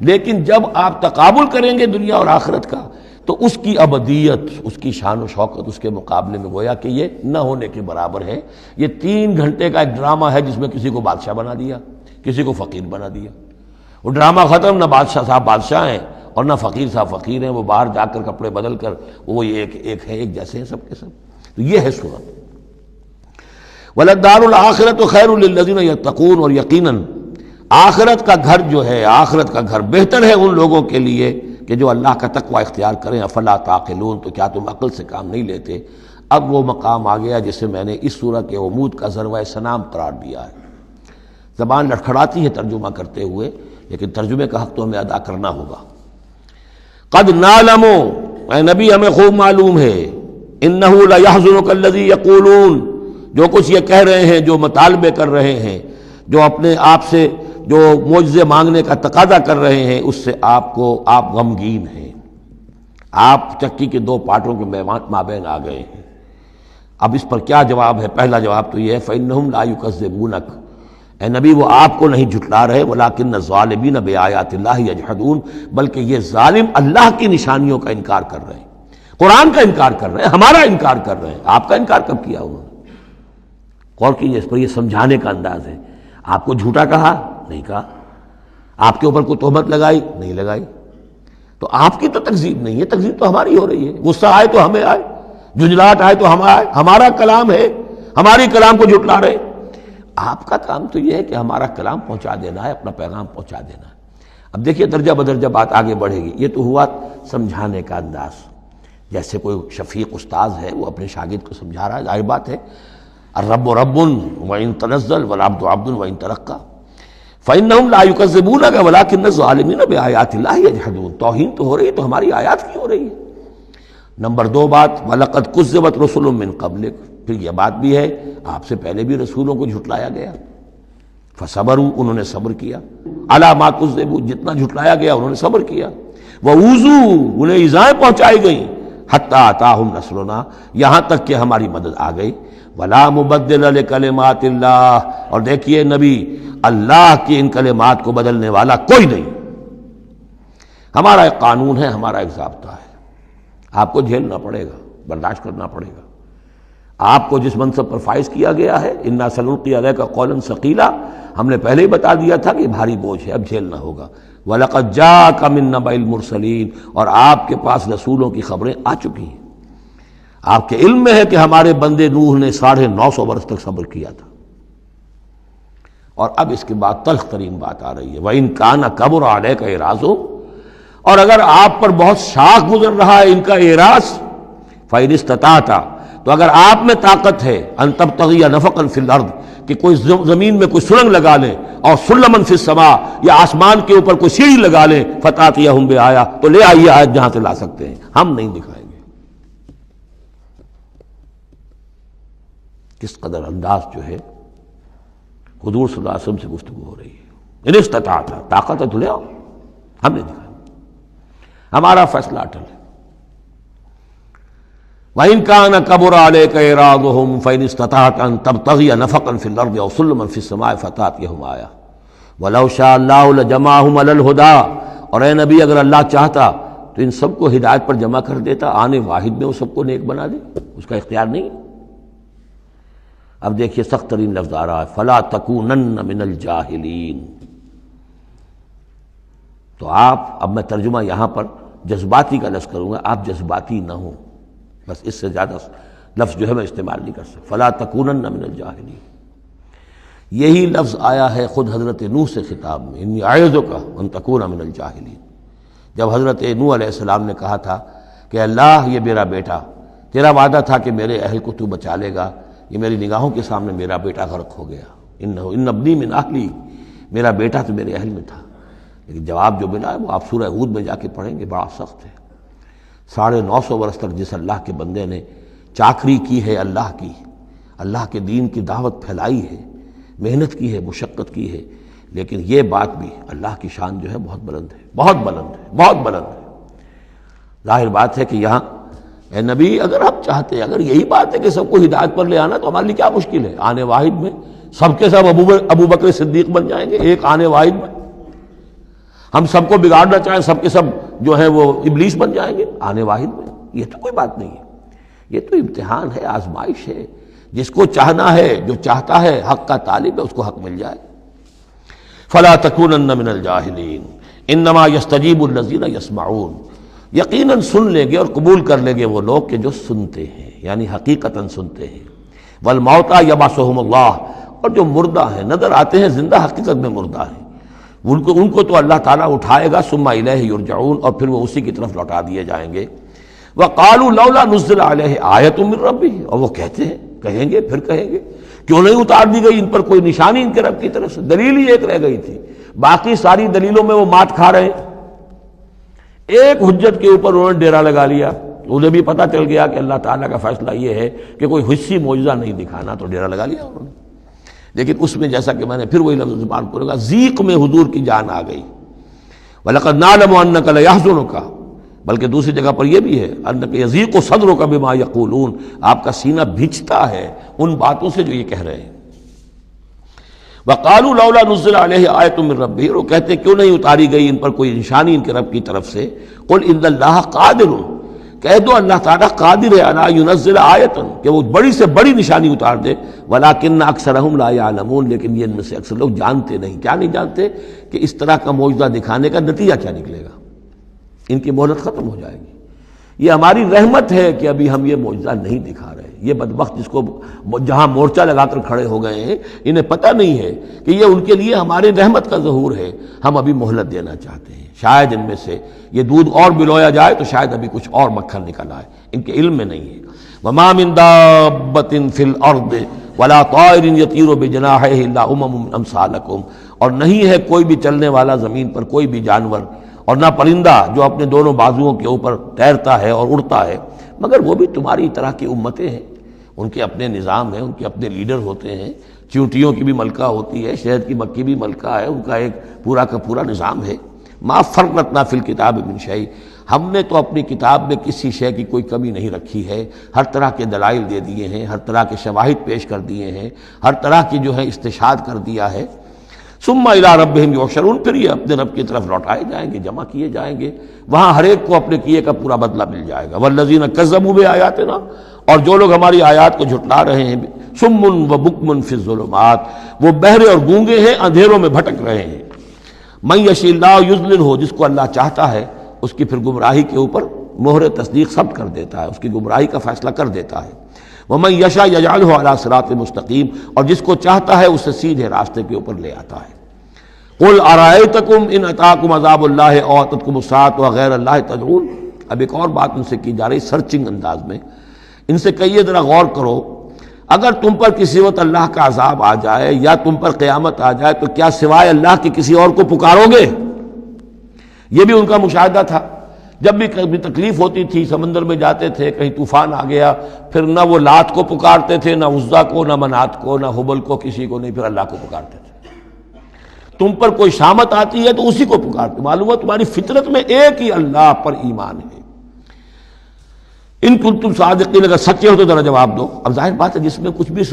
لیکن جب آپ تقابل کریں گے دنیا اور آخرت کا تو اس کی ابدیت، اس کی شان و شوکت اس کے مقابلے میں گویا کہ یہ نہ ہونے کے برابر ہے. یہ 3 گھنٹے کا ایک ڈرامہ ہے جس میں کسی کو بادشاہ بنا دیا، کسی کو فقیر بنا دیا. وہ ڈرامہ ختم، نہ بادشاہ صاحب بادشاہ ہیں اور نہ فقیر صاحب فقیر ہیں، وہ باہر جا کر کپڑے بدل کر وہ ایک ہے، ایک جیسے ہیں سب کے سب. تو یہ ہے صورت. وَلَلدَّارُ الْآخِرَةُ خَيْرٌ لِّلَّذِينَ يَتَّقُونَ، اور یقیناً آخرت کا گھر جو ہے، آخرت کا گھر بہتر ہے ان لوگوں کے لیے کہ جو اللہ کا تقوی اختیار کریں. افلا تعقلون، تو کیا تم عقل سے کام نہیں لیتے؟ اب وہ مقام آ گیا جسے میں نے اس سورہ کے عمود کا ذروہ سنام قرار دیا ہے. زبان لڑکھڑاتی ہے ترجمہ کرتے ہوئے، لیکن ترجمے کا حق تو ہمیں ادا کرنا ہوگا. قد نعلم، اے نبی ہمیں خوب معلوم ہے، انہ لیحزنک الذی یقولون، جو کچھ یہ کہہ رہے ہیں، جو مطالبے کر رہے ہیں، جو اپنے آپ سے جو معجزے مانگنے کا تقاضا کر رہے ہیں، اس سے آپ غمگین ہیں. آپ چکی کے 2 پارٹوں کے مابین آ گئے ہیں. اب اس پر کیا جواب ہے؟ پہلا جواب تو یہ ہے فإنہم لا یکذبونک، اے نبی وہ آپ کو نہیں جھٹلا رہے، ولکن الظالمین بآیات اللہ یجحدون، بلکہ یہ ظالم اللہ کی نشانیوں کا انکار کر رہے ہیں، قرآن کا انکار کر رہے ہیں، ہمارا انکار کر رہے ہیں. آپ کا انکار کب کیا انہوں نے؟ غور کیجیے، اس پر یہ سمجھانے کا انداز ہے. آپ کو جھوٹا کہا؟ نہیں کہا. آپ کے اوپر کوئی تہمت لگائی؟ نہیں لگائی. تو آپ کی تو تکذیب نہیں ہے، تکذیب تو ہماری ہو رہی ہے. غصہ آئے تو ہمیں آئے، جھنجھلاہٹ آئے تو ہم آئے، ہمارا کلام ہے، ہماری کلام کو جھٹلا رہے. آپ کا کام تو یہ ہے کہ ہمارا کلام پہنچا دینا ہے، اپنا پیغام پہنچا دینا ہے. اب دیکھیے درجہ بدرجہ بات آگے بڑھے گی. یہ تو ہوا سمجھانے کا انداز، جیسے کوئی شفیق استاذ ہے وہ اپنے شاگرد کو سمجھا رہا ہے. ظاہر بات ہے الرب رب وإن تنزل والعبد عبد وإن ترقى فإنهم لا يكذبونك ولكن الظالمين بآيات الله يجحدون. توہین تو ہو رہی ہے تو ہماری آیات کی ہو رہی ہے. نمبر 2 بات وَلَقَدْ كُذِّبَتْ رُسُلٌ مِّن قَبْلِكَ، پھر یہ بات بھی ہے آپ سے پہلے بھی رسولوں کو جھٹلایا گیا. فَصَبَرُوا، انہوں نے صبر کیا. عَلَىٰ مَا كُذِّبُوا، جتنا جھٹلایا گیا انہوں نے صبر کیا. وَأُوذُوا، انہیں ایذائیں پہنچائی گئیں. حتی اتاہم نصرنا، یہاں تک کہ ہماری مدد آ گئی۔ ولا مبدل لکلمات اللہ، اور دیکھیے نبی، اللہ کی ان کلمات کو بدلنے والا کوئی نہیں۔ ہمارا ایک قانون ہے، ہمارا ایک ضابطہ ہے، آپ کو جھیلنا پڑے گا، برداشت کرنا پڑے گا۔ آپ کو جس منصب پر فائز کیا گیا ہے، انا سنلقی علیک قولا ثقیلا، ہم نے پہلے ہی بتا دیا تھا کہ بھاری بوجھ ہے، اب جھیلنا ہوگا۔ وَلَقَدْ جَاءَكَ مِن نَّبَإِ الْمُرْسَلِينَ، اور آپ کے پاس رسولوں کی خبریں آ چکی ہیں۔ آپ کے علم میں ہے کہ ہمارے بندے نوح نے 950 برس تک صبر کیا تھا۔ اور اب اس کے بعد تلخ ترین بات آ رہی ہے، وَإِن كَانَ كَبُرَ عَلَيْكَ إِعْرَاضُهُمْ، اور اگر آپ پر بہت شاق گزر رہا ہے ان کا اعراض، فَإِنِ اسْتَطَعْتَ، تو اگر آپ میں طاقت ہے، ان تبتغی نفقا فی الارض، کہ کوئی زمین میں کوئی سرنگ لگا لے، اور سلما فی السماء، یا آسمان کے اوپر کوئی سیڑھی لگا لے، فتاتیہم بآیہ، تو لے آئیے آیت جہاں سے لا سکتے ہیں، ہم نہیں دکھائیں گے۔ کس قدر انداز جو ہے حضور صلی اللہ علیہ وسلم سے گفتگو ہو رہی ہے۔ ان استطاعت، طاقت ہے تو لے آؤ، ہم نہیں دکھائیں گے، ہمارا فیصلہ اٹل ہے۔ وَإِن كَانَ كَبُرَ عَلَيْكَ إِعْرَاضُهُمْ فَإِنِ اسْتَطَعْتَ أَن تَبْتَغِيَ نَفَقًا فِي الْأَرْضِ أَوْ سُلَّمًا فِي السَّمَاءِ فَتَأْتِيَهُمْ آیَةٌ وَلَوْ شَاءَ اللَّهُ لَجَمَعَهُمْ عَلَى الْهُدَىٰ، اور اے نبی اگر اللہ چاہتا تو ان سب کو ہدایت پر جمع کر دیتا، آنے واحد میں وہ سب کو نیک بنا دے، اس کا اختیار نہیں ہے۔ اب دیکھیے سخت ترین لفظ آ رہا ہے، فَلَا تَكُونَنَّ مِنَ الْجَاهِلِينَ۔ تو آپ، اب میں ترجمہ یہاں پر جذباتی کا لفظ کروں گا، آپ جذباتی نہ ہوں، بس اس سے زیادہ لفظ جو ہے میں استعمال نہیں کر سکتا۔ فَلَا تَكُونَنَّ مِنَ الْجَاهِلِينَ، یہی لفظ آیا ہے خود حضرت نوح سے خطاب میں، اِنِّی أَعِظُكَ أَن تَكُونَ مِنَ الْجَاهِلِينَ۔ جب حضرت نوح علیہ السلام نے کہا تھا کہ اللہ، یہ میرا بیٹا، تیرا وعدہ تھا کہ میرے اہل کو تو بچا لے گا، یہ میری نگاہوں کے سامنے میرا بیٹا غرق ہو گیا، إِنَّ ابْنِي مِنْ أَهْلِي، میرا بیٹا تو میرے اہل میں تھا۔ لیکن جواب جو ملا ہے وہ آپ سورہ ہود میں جا کے پڑھیں گے، بڑا سخت ہے۔ 950 برس تک جس اللہ کے بندے نے چاکری کی ہے اللہ کی، اللہ کے دین کی دعوت پھیلائی ہے، محنت کی ہے، مشقت کی ہے، لیکن یہ بات بھی اللہ کی شان جو ہے بہت بلند ہے، بہت بلند ہے، بہت بلند ہے۔ ظاہر بات ہے کہ یہاں اے نبی، اگر ہم چاہتے ہیں، اگر یہی بات ہے کہ سب کو ہدایت پر لے آنا، تو ہمارے لیے کیا مشکل ہے؟ آنے واحد میں سب کے سب ابو بکر صدیق بن جائیں گے، ایک آنے واحد میں۔ ہم سب کو بگاڑنا چاہیں، سب کے سب جو ہے وہ ابلیس بن جائیں گے آنے واحد میں۔ یہ تو کوئی بات نہیں ہے، یہ تو امتحان ہے، آزمائش ہے۔ جس کو چاہنا ہے، جو چاہتا ہے، حق کا طالب ہے، اس کو حق مل جائے۔ فَلَا تَكُونَنَّ مِنَ الْجَاهِلِينَ إِنَّمَا يَسْتَجِيبُ الَّذِينَ يَسْمَعُونَ، یقیناً سن لیں گے اور قبول کر لیں گے وہ لوگ کہ جو سنتے ہیں، یعنی حقیقتاً سنتے ہیں۔ وَالْمَوْتَىٰ يَبْعَثُهُمُ اللَّهُ، اور جو مردہ ہیں، نظر آتے ہیں زندہ، حقیقت میں مردہ ہیں، ان کو تو اللہ تعالیٰ اٹھائے گا، ثم الیہ یرجعون، اور پھر وہ اسی کی طرف لوٹا دیے جائیں گے۔ وقالوا لولا نزل علیہ آیۃ من ربہ، اور وہ کہتے ہیں، کہیں گے، پھر کہیں گے، کیوں نہیں اتار دی گئی ان پر کوئی نشانی ان کے رب کی طرف سے؟ دلیل ہی ایک رہ گئی تھی، باقی ساری دلیلوں میں وہ مات کھا رہے ہیں۔ ایک حجت کے اوپر انہوں نے ڈیرا لگا لیا، انہیں بھی پتہ چل گیا کہ اللہ تعالیٰ کا فیصلہ یہ ہے کہ کوئی حسی معجزہ نہیں دکھانا، تو ڈیرا لگا لیا انہوں نے۔ لیکن اس میں جیسا کہ میں نے پھر وہی لفظ استعمال کروں گا، ذیق میں حضور کی جان آ گئی۔ وَلَقَدْ نَعْلَمُ أَنَّكَ لَيَحْزُنُكَ، بلکہ دوسری جگہ پر یہ بھی ہے، أَنَّكَ يَضِيقُ صَدْرُكَ بِمَا يَقُولُونَ، آپ کا سینہ بھیجتا ہے ان باتوں سے جو یہ کہہ رہے ہیں۔ وَقَالُوا لَوْلَا نُزِّلَ عَلَيْهِ آیَةٌ مِّن رَبِّهِ، وہ کہتے ہیں کیوں نہیں اتاری گئی ان پر کوئی نشانی ان کے رب کی طرف سے۔ قُلْ إِنَّ اللَّهَ قَادِرٌ، کہہ دو اللہ تعالیٰ قادر ہے علی ينزل آیۃ، کہ وہ بڑی سے بڑی نشانی اتار دے، ولیکن اکثرہم لا یعلمون، لیکن یہ ان میں سے اکثر لوگ جانتے نہیں۔ کیا نہیں جانتے؟ کہ اس طرح کا معجزہ دکھانے کا نتیجہ کیا نکلے گا، ان کی مہلت ختم ہو جائے گی۔ یہ ہماری رحمت ہے کہ ابھی ہم یہ معجزہ نہیں دکھا رہے۔ یہ بدبخت جس کو جہاں مورچہ لگا کر کھڑے ہو گئے ہیں، انہیں پتہ نہیں ہے کہ یہ ان کے لیے ہماری رحمت کا ظہور ہے، ہم ابھی مہلت دینا چاہتے ہیں۔ شاید ان میں سے یہ دودھ اور بلویا جائے تو شاید ابھی کچھ اور مکھن نکل آئے، ان کے علم میں نہیں ہے۔ وَمَا مِن دَابَّةٍ فِي الْأَرْضِ وَلَا طَائِرٍ يَطِيرُ بِجَنَاحَيْهِ إِلَّا أُمَمٌ أَمْثَالُكُمْ، اور نہیں ہے کوئی بھی چلنے والا زمین پر، کوئی بھی جانور، اور نہ پرندہ جو اپنے دونوں بازوؤں کے اوپر تیرتا ہے اور اڑتا ہے، مگر وہ بھی تمہاری طرح کی امتیں ہیں، ان کے اپنے نظام ہیں، ان کے اپنے لیڈر ہوتے ہیں۔ چیونٹیوں کی بھی ملکہ ہوتی ہے، شہد کی مکھی بھی ملکہ ہے، ان کا ایک پورا کا پورا نظام ہے۔ ما فرطنا فی الکتاب من شیء، ہم نے تو اپنی کتاب میں کسی شے کی کوئی کمی نہیں رکھی ہے، ہر طرح کے دلائل دے دیے ہیں، ہر طرح کے شواہد پیش کر دیے ہیں، ہر طرح کی جو ہے استشہاد کر دیا ہے۔ ثم الی ربہم یحشرون، پھر یہ اپنے رب کی طرف لوٹائے جائیں گے، جمع کیے جائیں گے، وہاں ہر ایک کو اپنے کیے کا پورا بدلہ مل جائے گا۔ والذین کذبوا بآیاتنا، اور جو لوگ ہماری آیات کو جھٹلا رہے ہیں، صم و بکم فی الظلمات، وہ بہرے اور گونگے ہیں، اندھیروں میں بھٹک رہے ہیں۔ من یشاء اللہ یضللہ، جس کو اللہ چاہتا ہے اس کی پھر گمراہی کے اوپر مہر تصدیق ثبت کر دیتا ہے، اس کی گمراہی کا فیصلہ کر دیتا ہے۔ ومن یشاء یجعلہ علی صراط مستقیم، اور جس کو چاہتا ہے اسے سیدھے راستے کے اوپر لے آتا ہے۔ قل ارأیتکم ان اتاکم عذاب اللہ او اتتکم الساعۃ وغیر اللہ تدعون، اب ایک اور بات ان سے کی جا رہی سرچنگ انداز میں، ان سے کہیے ذرا غور کرو، اگر تم پر کسی وقت اللہ کا عذاب آ جائے یا تم پر قیامت آ جائے تو کیا سوائے اللہ کے کسی اور کو پکارو گے؟ یہ بھی ان کا مشاہدہ تھا، جب بھی کبھی تکلیف ہوتی تھی سمندر میں جاتے تھے، کہیں طوفان آ گیا، پھر نہ وہ لات کو پکارتے تھے، نہ عزا کو، نہ منات کو، نہ حبل کو، کسی کو نہیں، پھر اللہ کو پکارتے تھے۔ تم پر کوئی شامت آتی ہے تو اسی کو پکارتے، معلوم ہے تمہاری فطرت میں ایک ہی اللہ پر ایمان ہے۔ ان کنتم صادقین، اگر سچے ہو تو ذرا جواب دو۔ اب ظاہر بات ہے جس میں کچھ بھی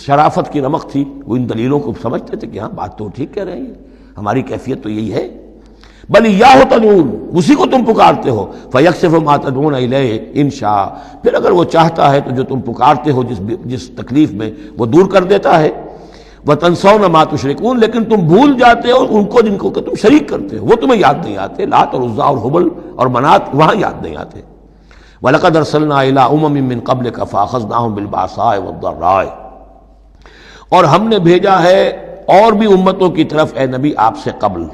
شرافت کی رمق تھی وہ ان دلیلوں کو سمجھتے تھے کہ ہاں بات تو ٹھیک کہہ رہے ہیں، ہماری کیفیت تو یہی ہے۔ بل ایاہ تدعون، اسی کو تم پکارتے ہو، فیکشف ما تدعون الیہ ان شاء، پھر اگر وہ چاہتا ہے تو جو تم پکارتے ہو جس تکلیف میں وہ دور کر دیتا ہے۔ وتنسون ما تشرکون، لیکن تم بھول جاتے ہو ان کو جن کو کہ تم شریک کرتے ہو، وہ تمہیں یاد نہیں آتے، لات اور عزا اور حبل اور منات وہاں یاد نہیں آتے۔ وَلَقَدْ أَرْسَلْنَا إِلَىٰ أُمَمٍ مِّن قَبْلِكَ فَأَخَذْنَاهُم بِالْبَأْسَاءِ وَالضَّرَّاءِ، اور ہم نے بھیجا ہے اور بھی امتوں کی طرف اے نبی آپ سے قبل۔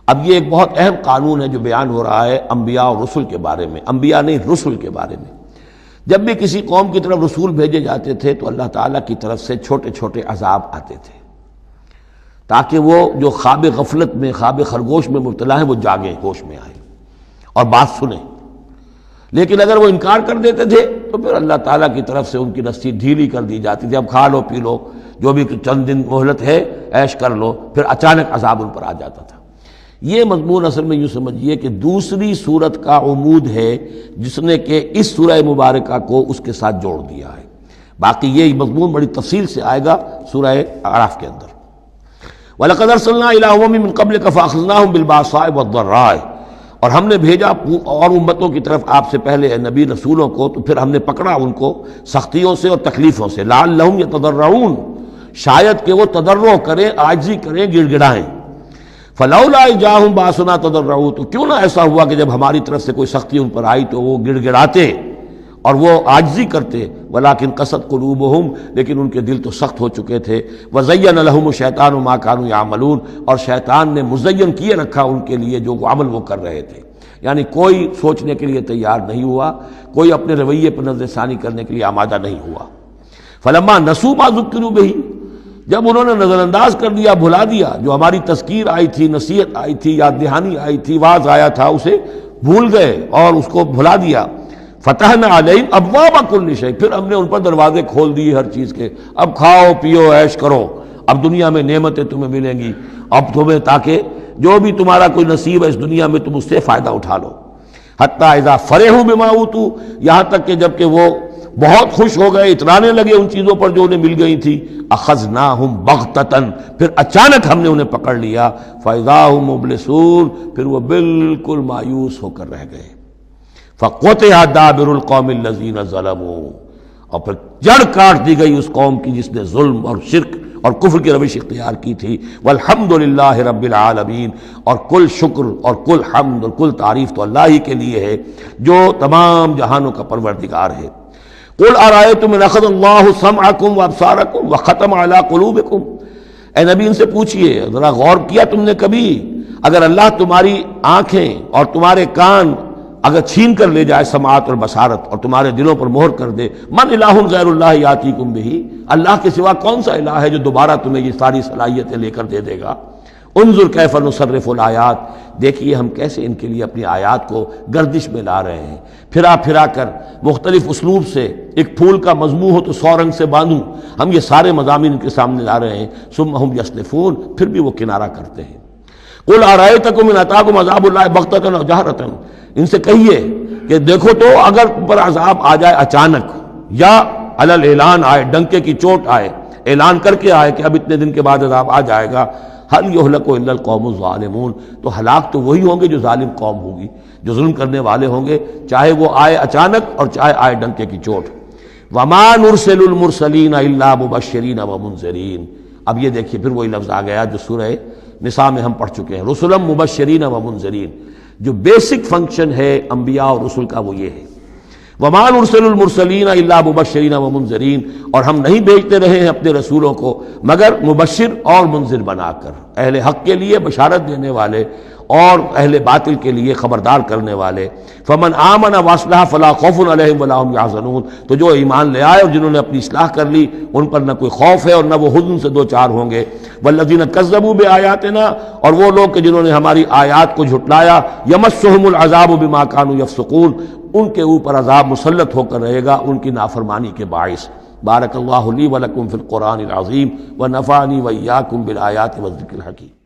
اب یہ ایک بہت اہم قانون ہے جو بیان ہو رہا ہے انبیاء اور رسل کے بارے میں، انبیاء نہیں رسل کے بارے میں۔ جب بھی کسی قوم کی طرف رسول بھیجے جاتے تھے تو اللہ تعالیٰ کی طرف سے چھوٹے چھوٹے عذاب آتے تھے تاکہ وہ جو خواب غفلت میں، خواب خرگوش میں مبتلا ہیں وہ جاگیں، ہوش میں آئیں اور بات سنیں۔ لیکن اگر وہ انکار کر دیتے تھے تو پھر اللہ تعالیٰ کی طرف سے ان کی رسی ڈھیلی کر دی جاتی تھی، اب کھا لو پی لو، جو بھی چند دن مہلت ہے عیش کر لو، پھر اچانک عذاب ان پر آ جاتا تھا۔ یہ مضمون اصل میں یوں سمجھیے کہ دوسری سورت کا عمود ہے جس نے کہ اس سورہ مبارکہ کو اس کے ساتھ جوڑ دیا ہے، باقی یہ مضمون بڑی تفصیل سے آئے گا سورہ اعراف کے اندر۔ وَلَقَدْ أَرْسَلْنَا إِلَىٰ أُمَمٍ مِّن قَبْلِكَ فَأَخَذْنَاهُم بِالْبَأْسَاءِ وَالضَّرَّاءِ، اور ہم نے بھیجا اور امتوں کی طرف آپ سے پہلے نبی رسولوں کو، تو پھر ہم نے پکڑا ان کو سختیوں سے اور تکلیفوں سے، لعلہم یتضرعون، شاید کہ وہ تضرع کریں، عاجزی کریں، گڑ گڑائیں۔ فلولا اذ جاءہم باسنا تضرعوا، تو کیوں نہ ایسا ہوا کہ جب ہماری طرف سے کوئی سختی ان پر آئی تو وہ گڑ گڑاتے اور وہ عاجزی کرتے، ولکن قست قلوبہم، لیکن ان کے دل تو سخت ہو چکے تھے، وزین لہم الشیطان ما کانوا یعملون، اور شیطان نے مزین کیے رکھا ان کے لیے جو عمل وہ کر رہے تھے، یعنی کوئی سوچنے کے لیے تیار نہیں ہوا، کوئی اپنے رویے پر نظر ثانی کرنے کے لیے آمادہ نہیں ہوا۔ فلما نسوا ما ذکروا بہ، جب انہوں نے نظر انداز کر دیا، بھلا دیا، جو ہماری تذکیر آئی تھی، نصیحت آئی تھی، یاد دہانی آئی تھی، واعظ آیا تھا، اسے بھول گئے اور اس کو بھلا دیا۔ فتحنا علیہم ابواب کل شیء، پھر ہم نے ان پر دروازے کھول دیے ہر چیز کے، اب کھاؤ پیو عیش کرو، اب دنیا میں نعمتیں تمہیں ملیں گی، اب تمہیں تاکہ جو بھی تمہارا کوئی نصیب ہے اس دنیا میں تم اس سے فائدہ اٹھا لو۔ حتی اذا فرحوا بما اوتوا، یہاں تک کہ جب کہ وہ بہت خوش ہو گئے، اترانے لگے ان چیزوں پر جو انہیں مل گئی تھی، اخذناہم بغتۃ، پھر اچانک ہم نے انہیں پکڑ لیا، فاذا هم مبلسون، پھر وہ بالکل مایوس ہو کر رہ گئے۔ فقطع دابر القوم الذین ظلموا، اور پھر جڑ کاٹ دی گئی اس قوم کی جس نے ظلم اور شرک اور کفر کی روش اختیار کی تھی۔ والحمدللہ رب العالمین، اور کل شکر اور کل حمد اور کل تعریف تو اللہ ہی کے لیے ہے جو تمام جہانوں کا پروردگار ہے۔ قل ارأیتم ان اخذ اللہ سمعکم وابصارکم وختم علی قلوبکم، اے نبی ان سے پوچھئے، ذرا غور کیا تم نے کبھی، اگر اللہ تمہاری آنکھیں اور تمہارے کان اگر چھین کر لے جائے سماعت اور بصارت اور تمہارے دلوں پر مہر کر دے، من الہ غیر اللہ یاتیکم بہ، اللہ کے سوا کون سا الہ ہے جو دوبارہ تمہیں یہ ساری صلاحیتیں لے کر دے دے گا۔ انظر کیف نصرف الآیات، دیکھیے ہم کیسے ان کے لیے اپنی آیات کو گردش میں لا رہے ہیں، پھرا پھرا کر مختلف اسلوب سے، ایک پھول کا مضمون ہو تو 100 رنگ سے باندھوں، ہم یہ سارے مضامین ان کے سامنے لا رہے ہیں، ثم ہم یصلفون، پھر بھی وہ کنارہ کرتے ہیں۔ قل ارأیتکم ان اتاکم عذاب اللہ بغتۃ و جہرۃ، ان سے کہیے کہ دیکھو تو اگر پر عذاب آ جائے اچانک یا علی الاعلان آئے، ڈنکے کی چوٹ آئے، اعلان کر کے آئے کہ اب اتنے دن کے بعد عذاب آ جائے گا، هل يهلك الا القوم الظالمون، تو ہلاک تو وہی ہوں گے جو ظالم قوم ہوگی، جو ظلم کرنے والے ہوں گے، چاہے وہ آئے اچانک اور چاہے آئے ڈنکے کی چوٹ۔ وما نرسل المرسلین الا مبشرین ومنذرین، اب یہ دیکھیے پھر وہی لفظ آ گیا جو سورہ نساء میں ہم پڑھ چکے ہیں، رسلا مبشرین ومنذرین، جو بیسک فنکشن ہے انبیاء اور رسل کا وہ یہ ہے۔ وما نرسل المرسلین الا مبشرین ومنذرین، اور ہم نہیں بھیجتے رہے ہیں اپنے رسولوں کو مگر مبشر اور منذر بنا کر، اہل حق کے لیے بشارت دینے والے اور اہل باطل کے لیے خبردار کرنے والے۔ فمن آمن واصلح فلا خوف علیہم ولا هم يحزنون، تو جو ایمان لے آئے اور جنہوں نے اپنی اصلاح کر لی ان پر نہ کوئی خوف ہے اور نہ وہ حزن سے دو چار ہوں گے۔ والذین کذبوا بآیاتنا، اور وہ لوگ کہ جنہوں نے ہماری آیات کو جھٹلایا، یمسهم العذاب بما كانوا يفسقون، ان کے اوپر عذاب مسلط ہو کر رہے گا ان کی نافرمانی کے باعث۔ بارک اللہ لی ولکم فی القرآن العظیم ونفعنی وإیاکم بالآیات والذکر الحکیم۔